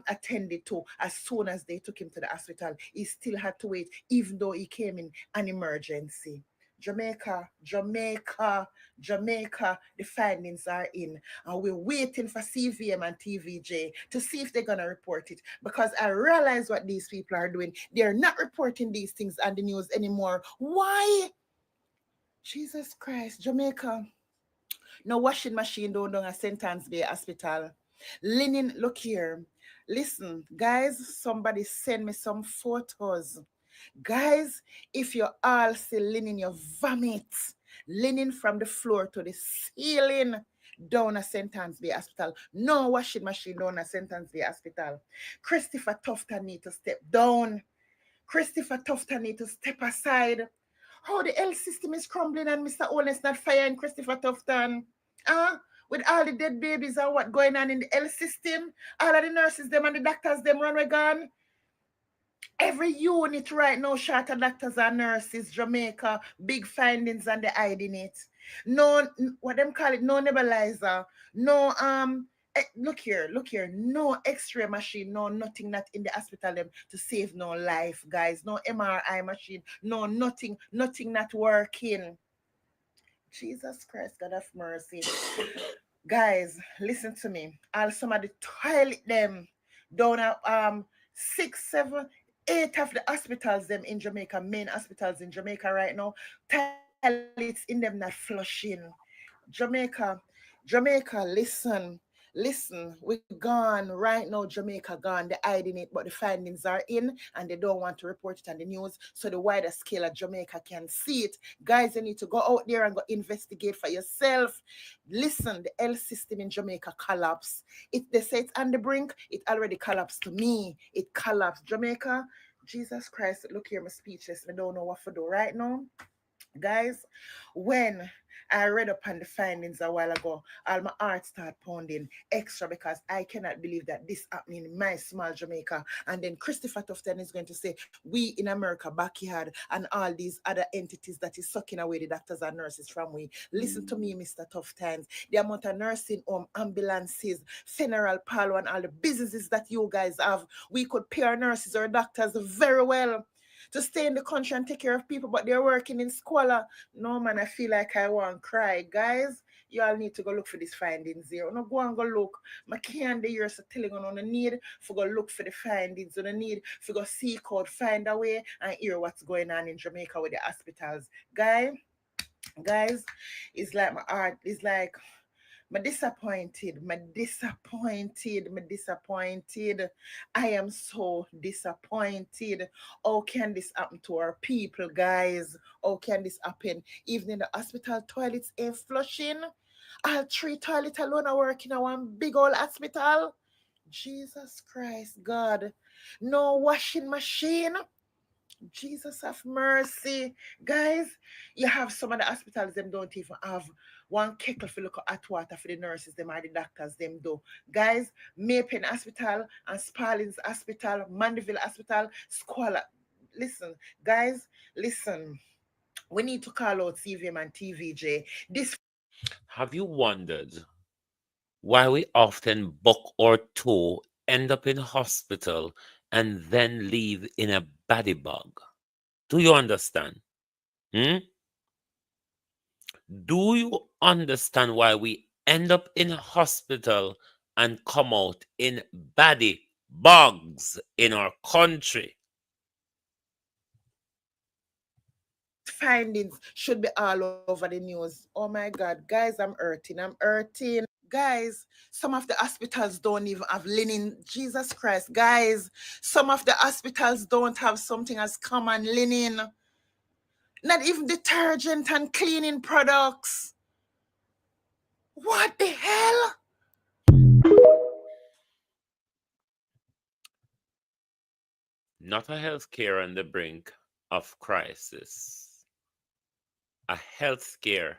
attended to as soon as they took him to the hospital. He still had to wait, even though he came in an emergency. Jamaica, the findings are in. And we're waiting for CVM and TVJ to see if they're going to report it. Because I realize what these people are doing. They're not reporting these things on the news anymore. Why? Jesus Christ, Jamaica. No washing machine down a Sentence Bay Hospital. Linen, look here. Listen, guys, somebody send me some photos. Guys, if you all see linen, you vomit. Linen from the floor to the ceiling down a Sentence Bay Hospital. No washing machine down a Sentence Bay Hospital. Christopher Tufton need to step down. Christopher Tufton need to step aside. How the health system is crumbling and Mr. Owens not firing Christopher Tufton. With all the dead babies and what going on in the health system, all of the nurses, them and the doctors, them run gone. Every unit right now, short of doctors and nurses, Jamaica, big findings and they hiding it. No, what them call it, no nebulizer, no, look here, no x-ray machine, no nothing not in the hospital them to save no life, guys, no MRI machine, no nothing not working. Jesus Christ, God of mercy. Guys, listen to me. All some of the toilet them down at 6, 7, 8 of the hospitals them in Jamaica, main hospitals in Jamaica right now, toilets in them not flushing. Jamaica, listen, we gone right now, Jamaica gone, they're hiding it, but the findings are in and they don't want to report it on the news so the wider scale of Jamaica can see it. Guys, you need to go out there and go investigate for yourself. Listen, the health system in Jamaica collapsed. They say it's on the brink, it already collapsed to me. It collapsed. Jamaica, Jesus Christ, look here, I'm speechless. I don't know what to do right now. Guys, when I read up on the findings a while ago. All my heart start pounding extra because I cannot believe that this happening in my small Jamaica. And then Christopher Tufton is going to say, we in America, backyard, and all these other entities that is sucking away the doctors and nurses from we. Listen to me, Mr. Tough Times. The amount of nursing home, ambulances, funeral parlor, and all the businesses that you guys have, we could pay our nurses or doctors very well to stay in the country and take care of people, but they're working in squalor. No, man, I feel like I want to cry. Guys, you all need to go look for these findings here. No, go and go look. I can't the years telling on the need for go look for the findings. On the need for go seek out, find a way, and hear what's going on in Jamaica with the hospitals. Guys, it's like my heart is like I'm disappointed. I am so disappointed. How can this happen to our people, guys? How can this happen? Even in the hospital toilets ain't flushing. All 3 toilets alone are working in one big old hospital. Jesus Christ, God. No washing machine. Jesus have mercy. Guys, you have some of the hospitals, them don't even have one kettle for look at hot water for the nurses, them are the doctors, them do. Guys, Maypen Hospital and Sparlins Hospital, Mandeville Hospital, Squalor. Listen, guys, listen. We need to call out CVM and TVJ. This Have you wondered why we often buck or toe, end up in hospital, and then leave in a body bag? Do you understand? Hmm? Do you understand why we end up in hospital and come out in body bags in our country? findings should be all over the news. Oh my God, guys, I'm hurting. Guys, some of the hospitals don't even have linen. Jesus Christ, guys, some of the hospitals don't have something as common linen. Not even detergent and cleaning products. What the hell? Not a healthcare on the brink of crisis, a healthcare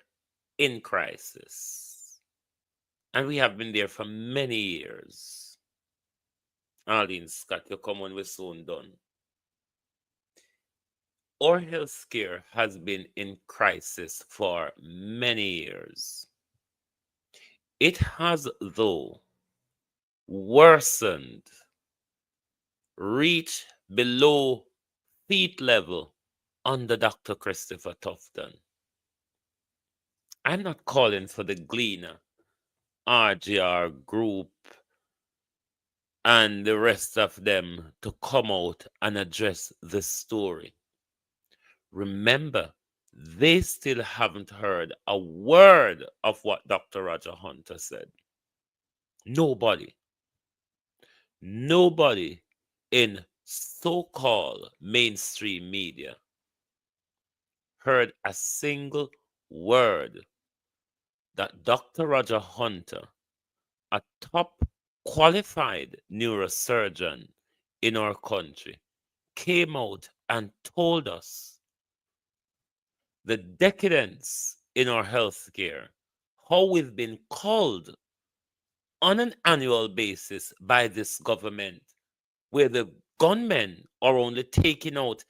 in crisis. And we have been there for many years. Arlene Scott, you come on, we're soon done. Our healthcare has been in crisis for many years. It has, though, worsened, reached below feet level under Dr. Christopher Tufton. I'm not calling for the Gleaner, RGR group, and the rest of them to come out and address this story. Remember, they still haven't heard a word of what Dr. Roger Hunter said. Nobody in so-called mainstream media heard a single word that Dr. Roger Hunter, a top qualified neurosurgeon in our country, came out and told us the decadence in our healthcare, how we've been called on an annual basis by this government, where the gunmen are only taking out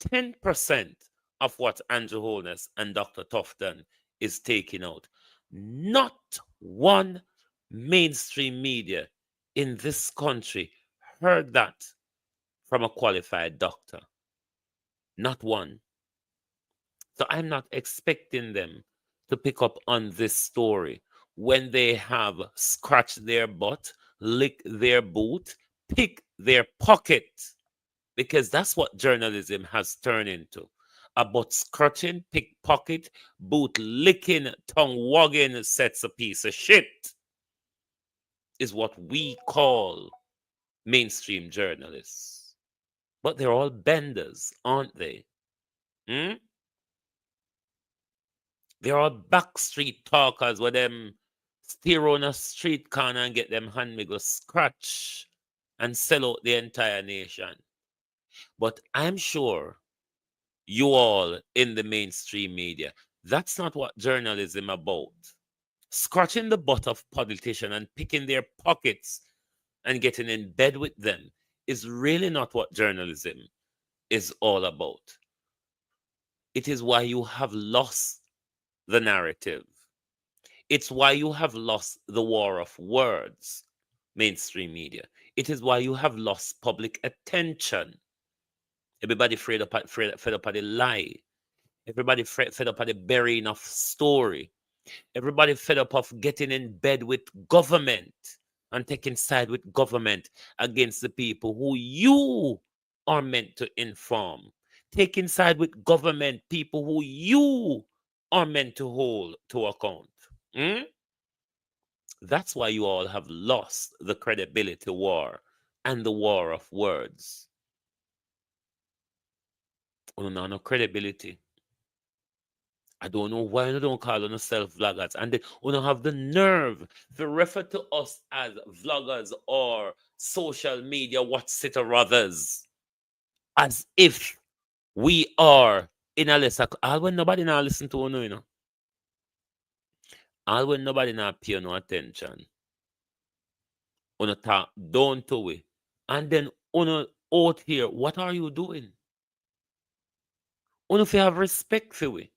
10% of what Andrew Holness and Dr. Tufton is taking out. Not one mainstream media in this country heard that from a qualified doctor. Not one. So I'm not expecting them to pick up on this story when they have scratched their butt, lick their boot, pick their pocket, because that's what journalism has turned into. A butt scratching, pickpocket, boot licking, tongue wagging sets a piece of shit is what we call mainstream journalists. But they're all benders, aren't they? Hmm? They're all backstreet talkers where them steer on a street corner and get them hand me go scratch and sell out the entire nation. But I'm sure you all in the mainstream media, That's not what journalism about. Scratching the butt of politicians and picking their pockets and getting in bed with them is really not what journalism is all about. It is why you have lost the narrative. It's why you have lost the war of words, mainstream media. It is why you have lost public attention. Everybody fed up of the lie. Everybody fed up of the burying of story. Everybody fed up of getting in bed with government and taking side with government against the people who you are meant to inform. Taking side with government, people who you are meant to hold to account. Hmm? That's why you all have lost the credibility war and the war of words. Oh, no credibility. I don't know why you don't call on yourself vloggers. And they don't have the nerve to refer to us as vloggers or social media what's it or others. As if we are in a lesser. All when nobody now listen to you, you know. All when nobody now pay no attention. Uno talk down to we. And then uno out here, what are you doing? Uno fi have respect for we.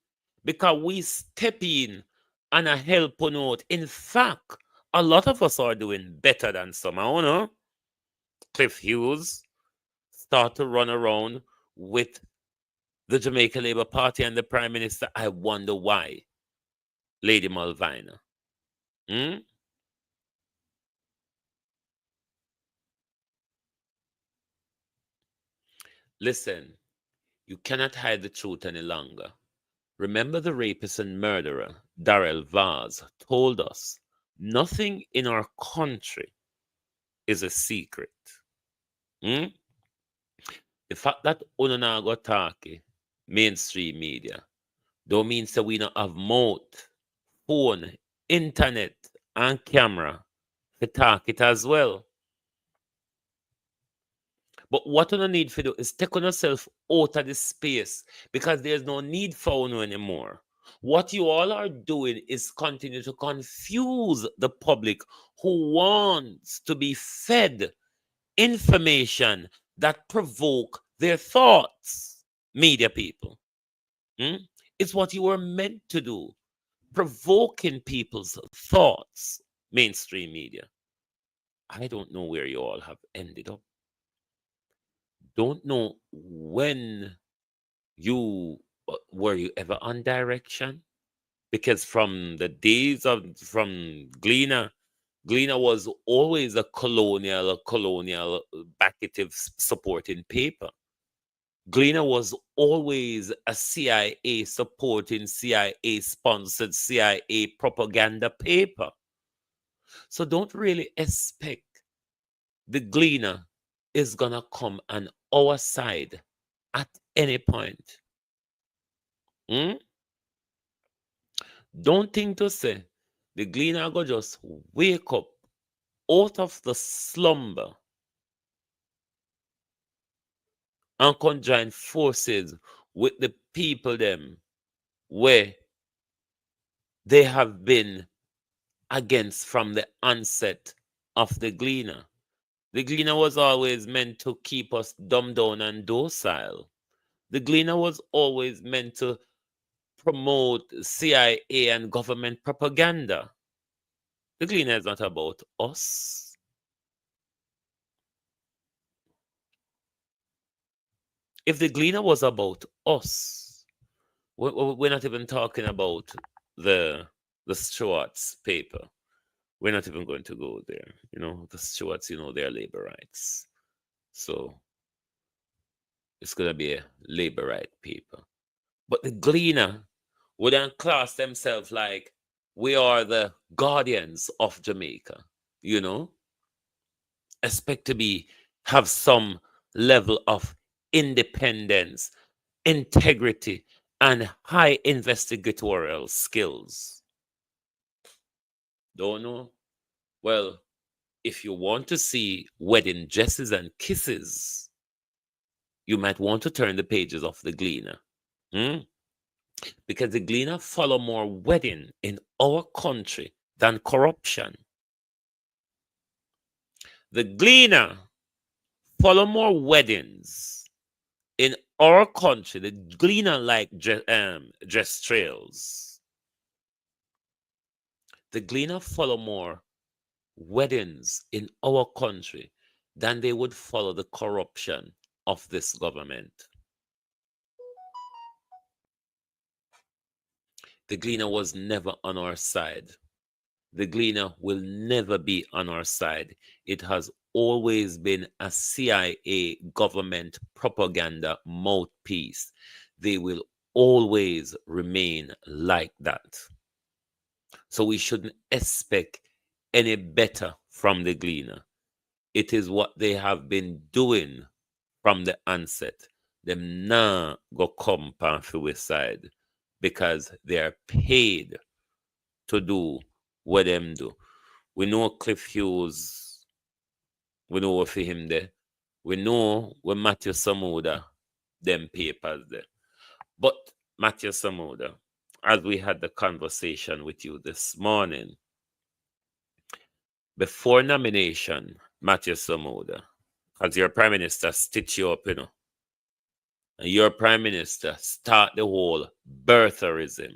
Because we step in and a help on out. In fact, a lot of us are doing better than some. I know. Cliff Hughes start to run around with the Jamaica Labour Party and the Prime Minister. I wonder why. Lady Malvina. Hmm? Listen, you cannot hide the truth any longer. Remember the rapist and murderer, Darrell Vaz, told us nothing in our country is a secret. Hmm? The fact that una go talk mainstream media don't mean that we don't have mouth, phone, internet, and camera to talk it as well. But what you need to do is take on yourself out of the space because there's no need for you anymore. What you all are doing is continue to confuse the public who wants to be fed information that provoke their thoughts. Media people. Hmm? It's what you were meant to do. Provoking people's thoughts. Mainstream media. I don't know where you all have ended up. Don't know when you were you ever on direction, because from the days of from Gleaner was always a colonial backative supporting paper. Gleaner was always a CIA supporting, CIA sponsored, CIA propaganda paper. So don't really expect the Gleaner is gonna come on our side at any point. Hmm? Don't think to say the Gleaner go just wake up out of the slumber and conjoin forces with the people them where they have been against from the onset of the Gleaner. The Gleaner was always meant to keep us dumbed down and docile. The Gleaner was always meant to promote CIA and government propaganda. The Gleaner is not about us. If the Gleaner was about us, we're not even talking about the Stewart's paper. We're not even going to go there. You know, the Stewarts, their labor rights. So it's going to be a labor right paper. But the Gleaner wouldn't class themselves like we are the guardians of Jamaica, expect to have some level of independence, integrity, and high investigatorial skills. Don't know? Well, if you want to see wedding dresses and kisses, you might want to turn the pages of the Gleaner. Hmm? because the Gleaner follow more wedding in our country than corruption. The Gleaner follow more weddings in our country. The Gleaner like dress trails. The Gleaner follow more weddings in our country than they would follow the corruption of this government. The Gleaner was never on our side. The Gleaner will never be on our side. It has always been a CIA government propaganda mouthpiece. They will always remain like that. So we shouldn't expect any better from the Gleaner. It is what they have been doing from the onset. Them nah go come pan side because they are paid to do what them do. We know Cliff Hughes, we know what for him there. We know when Matthew Samuda, them papers there. But Matthew Samuda, as we had the conversation with you this morning, before nomination, Matthew Samuda, as your prime minister stitch you up, you know, and your prime minister start the whole birtherism.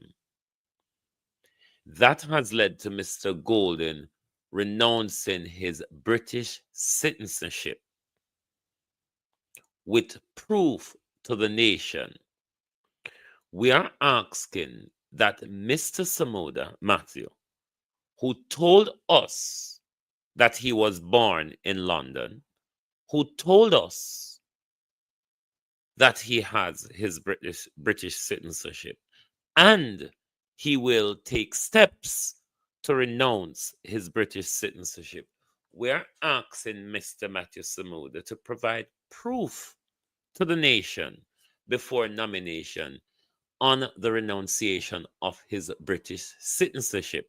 That has led to Mr. Golden renouncing his British citizenship with proof to the nation. We are asking that Mr. Samuda Matthew, who told us that he was born in London, who told us that he has his British citizenship, and he will take steps to renounce his British citizenship. We're asking Mr. Matthew Samuda to provide proof to the nation before nomination on the renunciation of his British citizenship.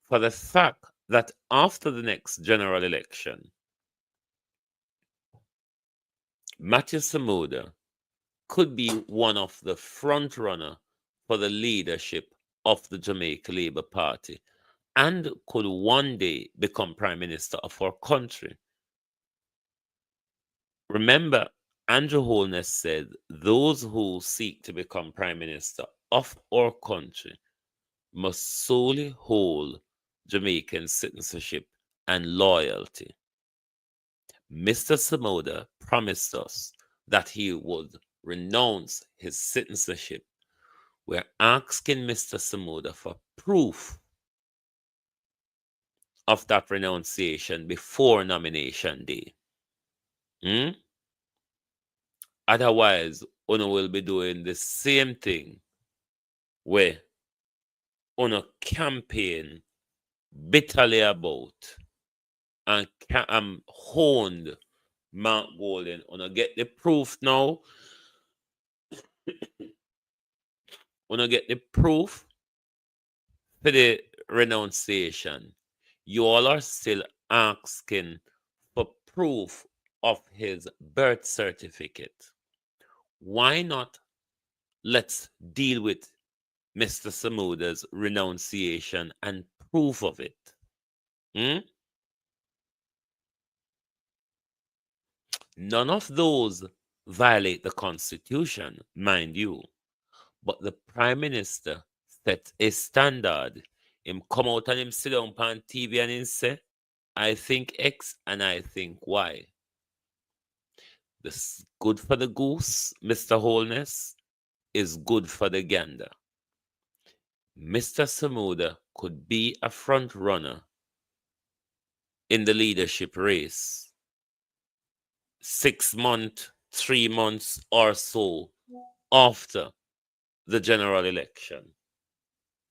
For the fact that after the next general election, Matthew Samuda could be one of the front runner for the leadership of the Jamaica Labour Party and could one day become prime minister of our country. Remember, Andrew Holness said those who seek to become prime minister of our country must solely hold Jamaican citizenship and loyalty. Mr. Samuda promised us that he would renounce his citizenship. We're asking Mr. Samuda for proof of that renunciation before nomination day. Otherwise, Uno will be doing the same thing where Uno campaign bitterly about and honed Mark Golden. Uno get the proof now. Uno get the proof for the renunciation. You all are still asking for proof of his birth certificate. Why not let's deal with Mr. Samuda's renunciation and proof of it? None of those violate the Constitution, mind you, but the Prime Minister set a standard. Him come out and him sit down on TV and him say, I think X and I think Y. This good for the goose, Mr. Holness, is good for the gander. Mr. Samuda could be a front runner in the leadership race 6 months, 3 months or so after the general election.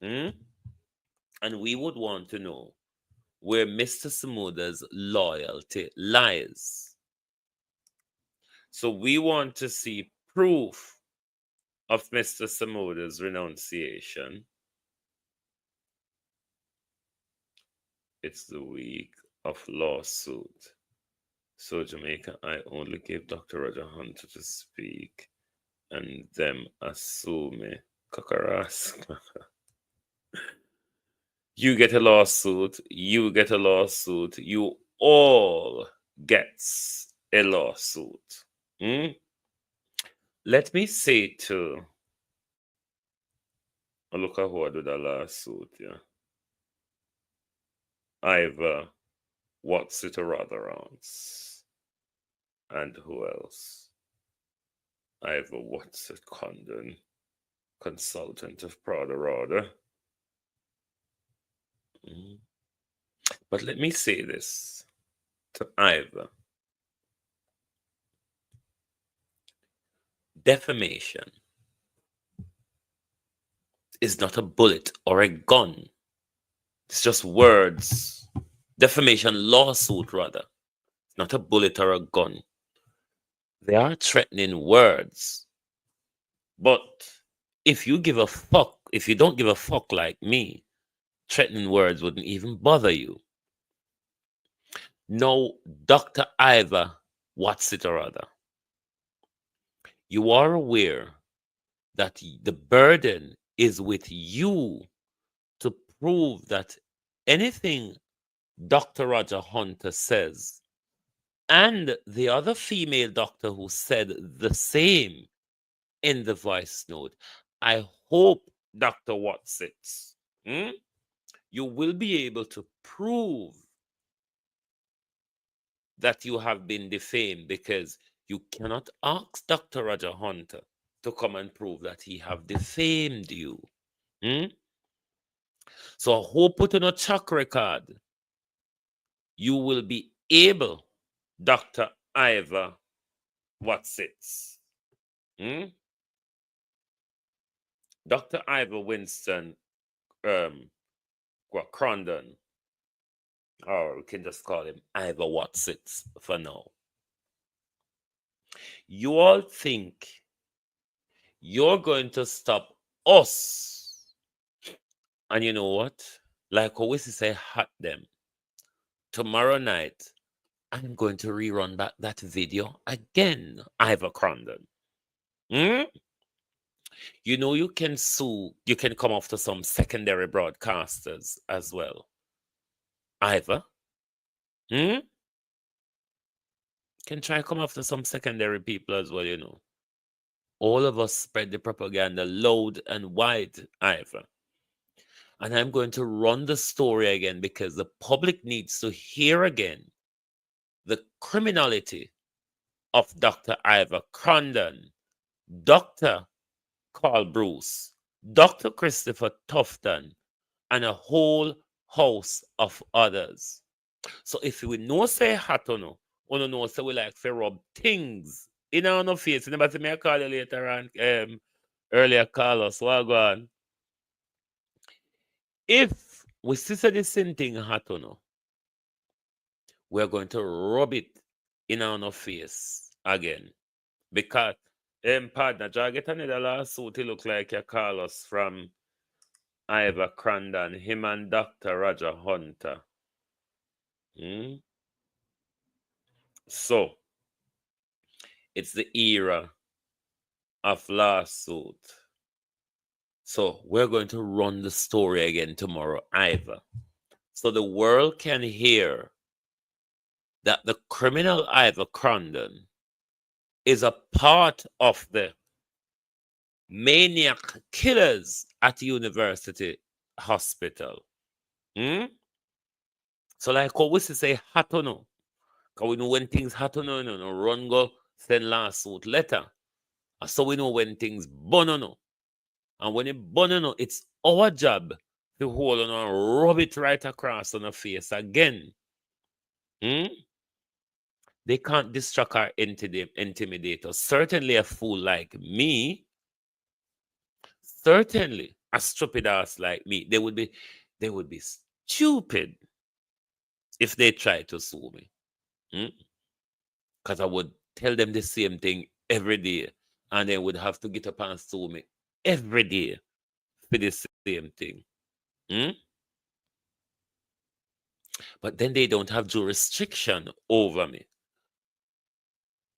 And we would want to know where Mr. Samuda's loyalty lies. So we want to see proof of Mr. Samuda's renunciation. It's the week of lawsuit. So Jamaica, I only gave Dr. Roger Hunter to speak and them assume me. Kakaras. You get a lawsuit, you get a lawsuit, you all gets a lawsuit. Hmm? Let me say to look at who I do the lawsuit, yeah. I've what's it or rather ounce. And who else? I've what's it Condon, consultant of Prada Rada. But let me say this to Ivor. Defamation is not a bullet or a gun. It's just words. Defamation lawsuit, rather. It's not a bullet or a gun. They are threatening words. But if you give a fuck, if you don't give a fuck like me, threatening words wouldn't even bother you. No, Dr. Ivor, what's it or other? You are aware that the burden is with you to prove that anything Dr. Roger Hunter says and the other female doctor who said the same in the voice note. I hope, Dr. Watsits, you will be able to prove that you have been defamed, because you cannot ask Dr. Roger Hunter to come and prove that he have defamed you. So I hope put on a track record, you will be able, Dr. Ivor Watsits, Dr. Ivor Winston Crondon, or we can just call him Ivor Watsits for now. You all think you're going to stop us. And you know what? Like always say, hot them. Tomorrow night, I'm going to rerun back that video again, Ivor Crondon. You know, you can sue, you can come after some secondary broadcasters as well. Ivor, can try come after some secondary people as well, you know. All of us spread the propaganda loud and wide, Ivor. And I'm going to run the story again because the public needs to hear again the criminality of Dr. Ivor Crondon, Dr. Carl Bruce, Dr. Christopher Tufton, and a whole host of others. So if we know say hot or no know say we like to rub things in our face. Remember to me I call you later on, earlier Carlos, what go on? If we see the same thing hot or no, we're going to rub it in our face again. Because partner, I get another lawsuit, he look like a Carlos from Ivor Crondon, him and Dr. Roger Hunter. So it's the era of lawsuit. So we're going to run the story again tomorrow, Ivor. So the world can hear that the criminal Ivor Crondon is a part of the maniac killers at University Hospital. So like what we say, hot or no? Because we know when things hot or no, run go send lawsuit letter. So we know when things burn or no. And when it burn or no, it's our job to hold on and rub it right across on the face again. They can't distract or intimidate us. Certainly a fool like me, certainly a stupid ass like me, they would be stupid if they try to sue me. Because I would tell them the same thing every day, and they would have to get up and sue me every day for the same thing. But then they don't have jurisdiction over me.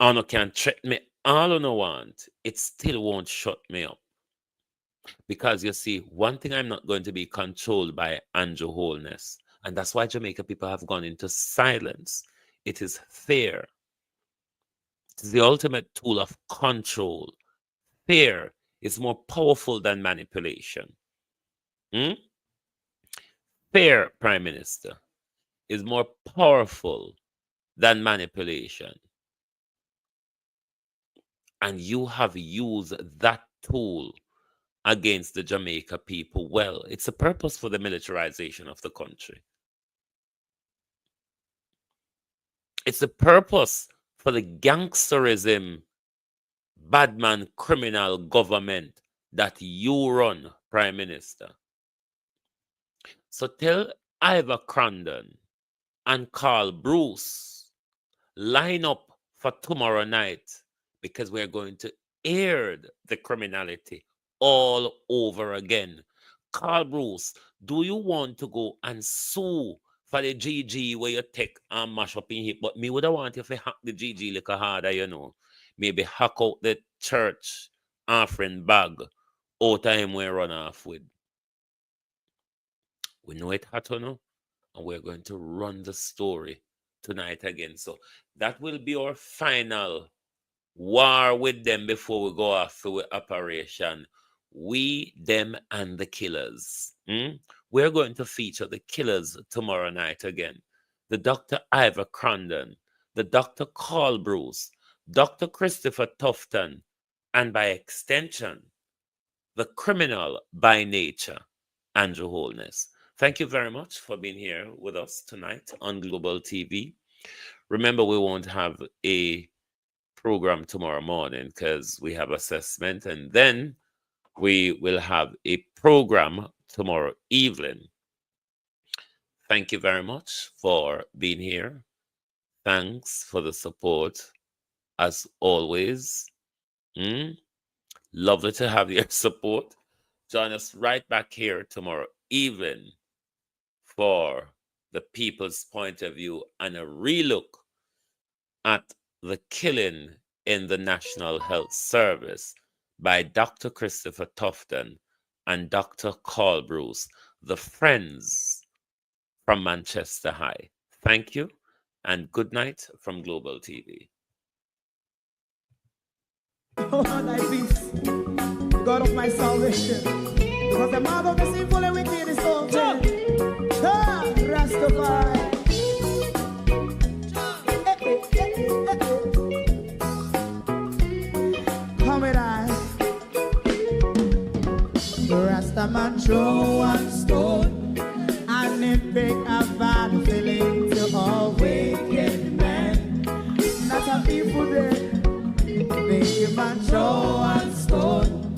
And can threaten me all I want, it still won't shut me up. Because you see, one thing I'm not going to be controlled by Andrew Holness. And that's why Jamaica people have gone into silence. It is fear. It is the ultimate tool of control. Fear is more powerful than manipulation. Hmm? Fear, Prime Minister, is more powerful than manipulation. And you have used that tool against the Jamaica people. Well, it's a purpose for the militarization of the country. It's a purpose for the gangsterism, badman, criminal government that you run, Prime Minister. So tell Ivor Crandon and Carl Bruce, line up for tomorrow night because we're going to air the criminality all over again. Carl Bruce, do you want to go and sue for the GG where you take and mash up in hip? But me would have want you to hack the GG little harder, you know. Maybe hack out the church offering bag out of him where run off with. We know it hot or no, and we're going to run the story tonight again. So that will be our final war with them before we go off with Operation We, Them, and the Killers. We're going to feature the Killers tomorrow night again. The Dr. Ivor Crandon, the Dr. Carl Bruce, Dr. Christopher Tufton, and by extension, the criminal by nature, Andrew Holness. Thank you very much for being here with us tonight on Global TV. Remember, we won't have a program tomorrow morning because we have assessment, and then we will have a program tomorrow evening. Thank you very much for being here. Thanks for the support as always. Lovely to have your support. Join us right back here tomorrow evening for the people's point of view and a relook at the killing in the National Health Service by Dr. Christopher Tufton and Dr. Carl Bruce, the friends from Manchester High. Thank you and good night from Global TV. Oh, thy peace, God of my salvation, because the mouth of the sinful and wicked is open. Rastafari. Come with I. Rastaman throw one stone, and it pick a bad feeling to all wicked men. Not a people there. Make a man throw one stone,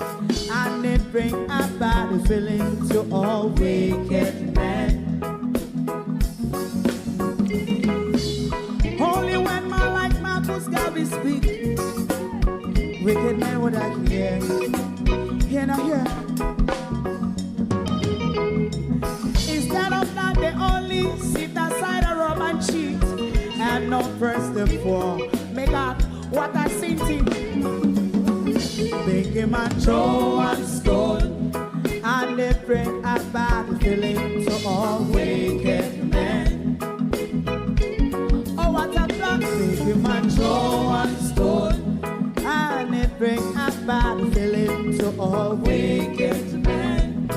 and it bring a bad feeling to all wicked men. Only when man like Marcus Garvey speak, wicked men would I hear. Hear not hear. Instead of that, they only sit aside and rub and cheat, and not press the poor. Make out what I seen to. Make a man throw one stone, and they bring a bad feeling to all wicked men. Oh, what a plan! Make a man throw one stone, and they bring a bad feeling to all wicked men.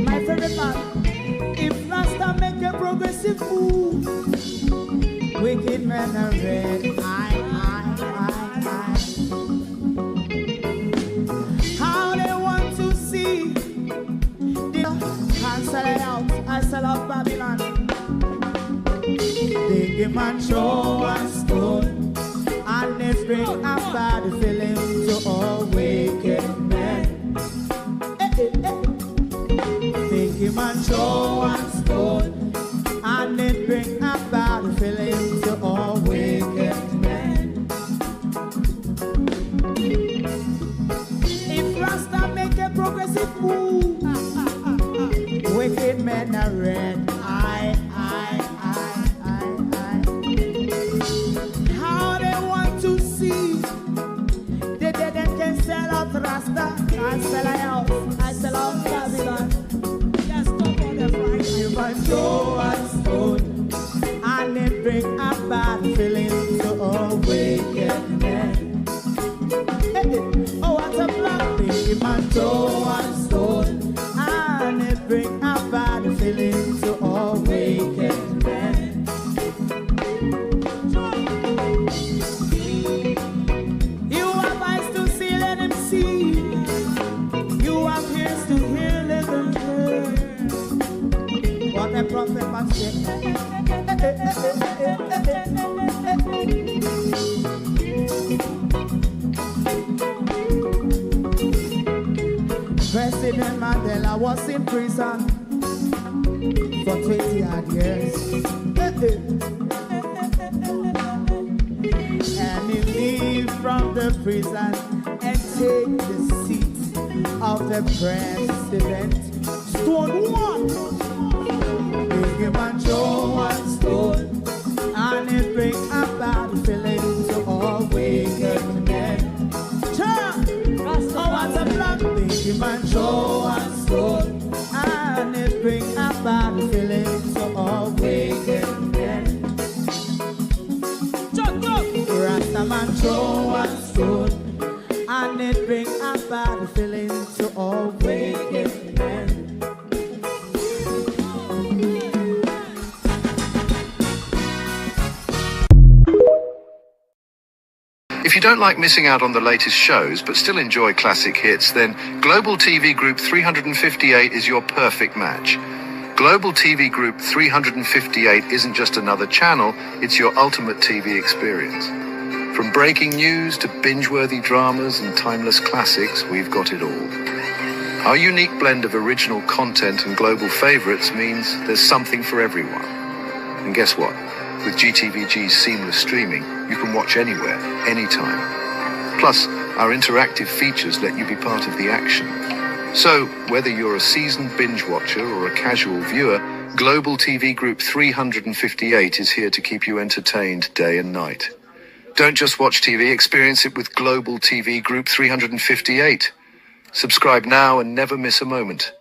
My favorite man, if Rasta make a progressive move, wicked men are red. How they want to see the cancel it out, I sell out Babylon. They give man show and stone, and they bring a bad feeling to all wicked men. They give man show and stone, and they bring a bad feeling to all wicked men. If Rasta make a progressive move, wicked men are red. How they want I sell a house, I sell out Babylon. Yes, come on the Friday. Give a show and stone, and it bring a bad feeling to a wicked man. Oh, what a black thing. Give a show and stone, and it bring a bad feeling to a wicked man. You have eyes to see, let him see. You have ears to hear, let them hear. What a prophet must say. President Mandela was in prison for 20 odd years. And he leave from the prison and take the seat of the president. Stone one, big him and Joe one stone, and it bring a bad feeling to all wicked men. Oh, what's a black big him and Joe one stone, and it bring a bad feeling to all wicked men. Rastaman Joe one stone, and it bring a bad feeling to all wicked men. If you don't like missing out on the latest shows but still enjoy classic hits, then Global TV Group 358 is your perfect match. Global TV Group 358 isn't just another channel, it's your ultimate TV experience. From breaking news to binge-worthy dramas and timeless classics, we've got it all. Our unique blend of original content and global favorites means there's something for everyone. And guess what? With GTVG's seamless streaming, you can watch anywhere, anytime. Plus, our interactive features let you be part of the action. So, whether you're a seasoned binge watcher or a casual viewer, Global TV Group 358 is here to keep you entertained day and night. Don't just watch TV, experience it with Global TV Group 358. Subscribe now and never miss a moment.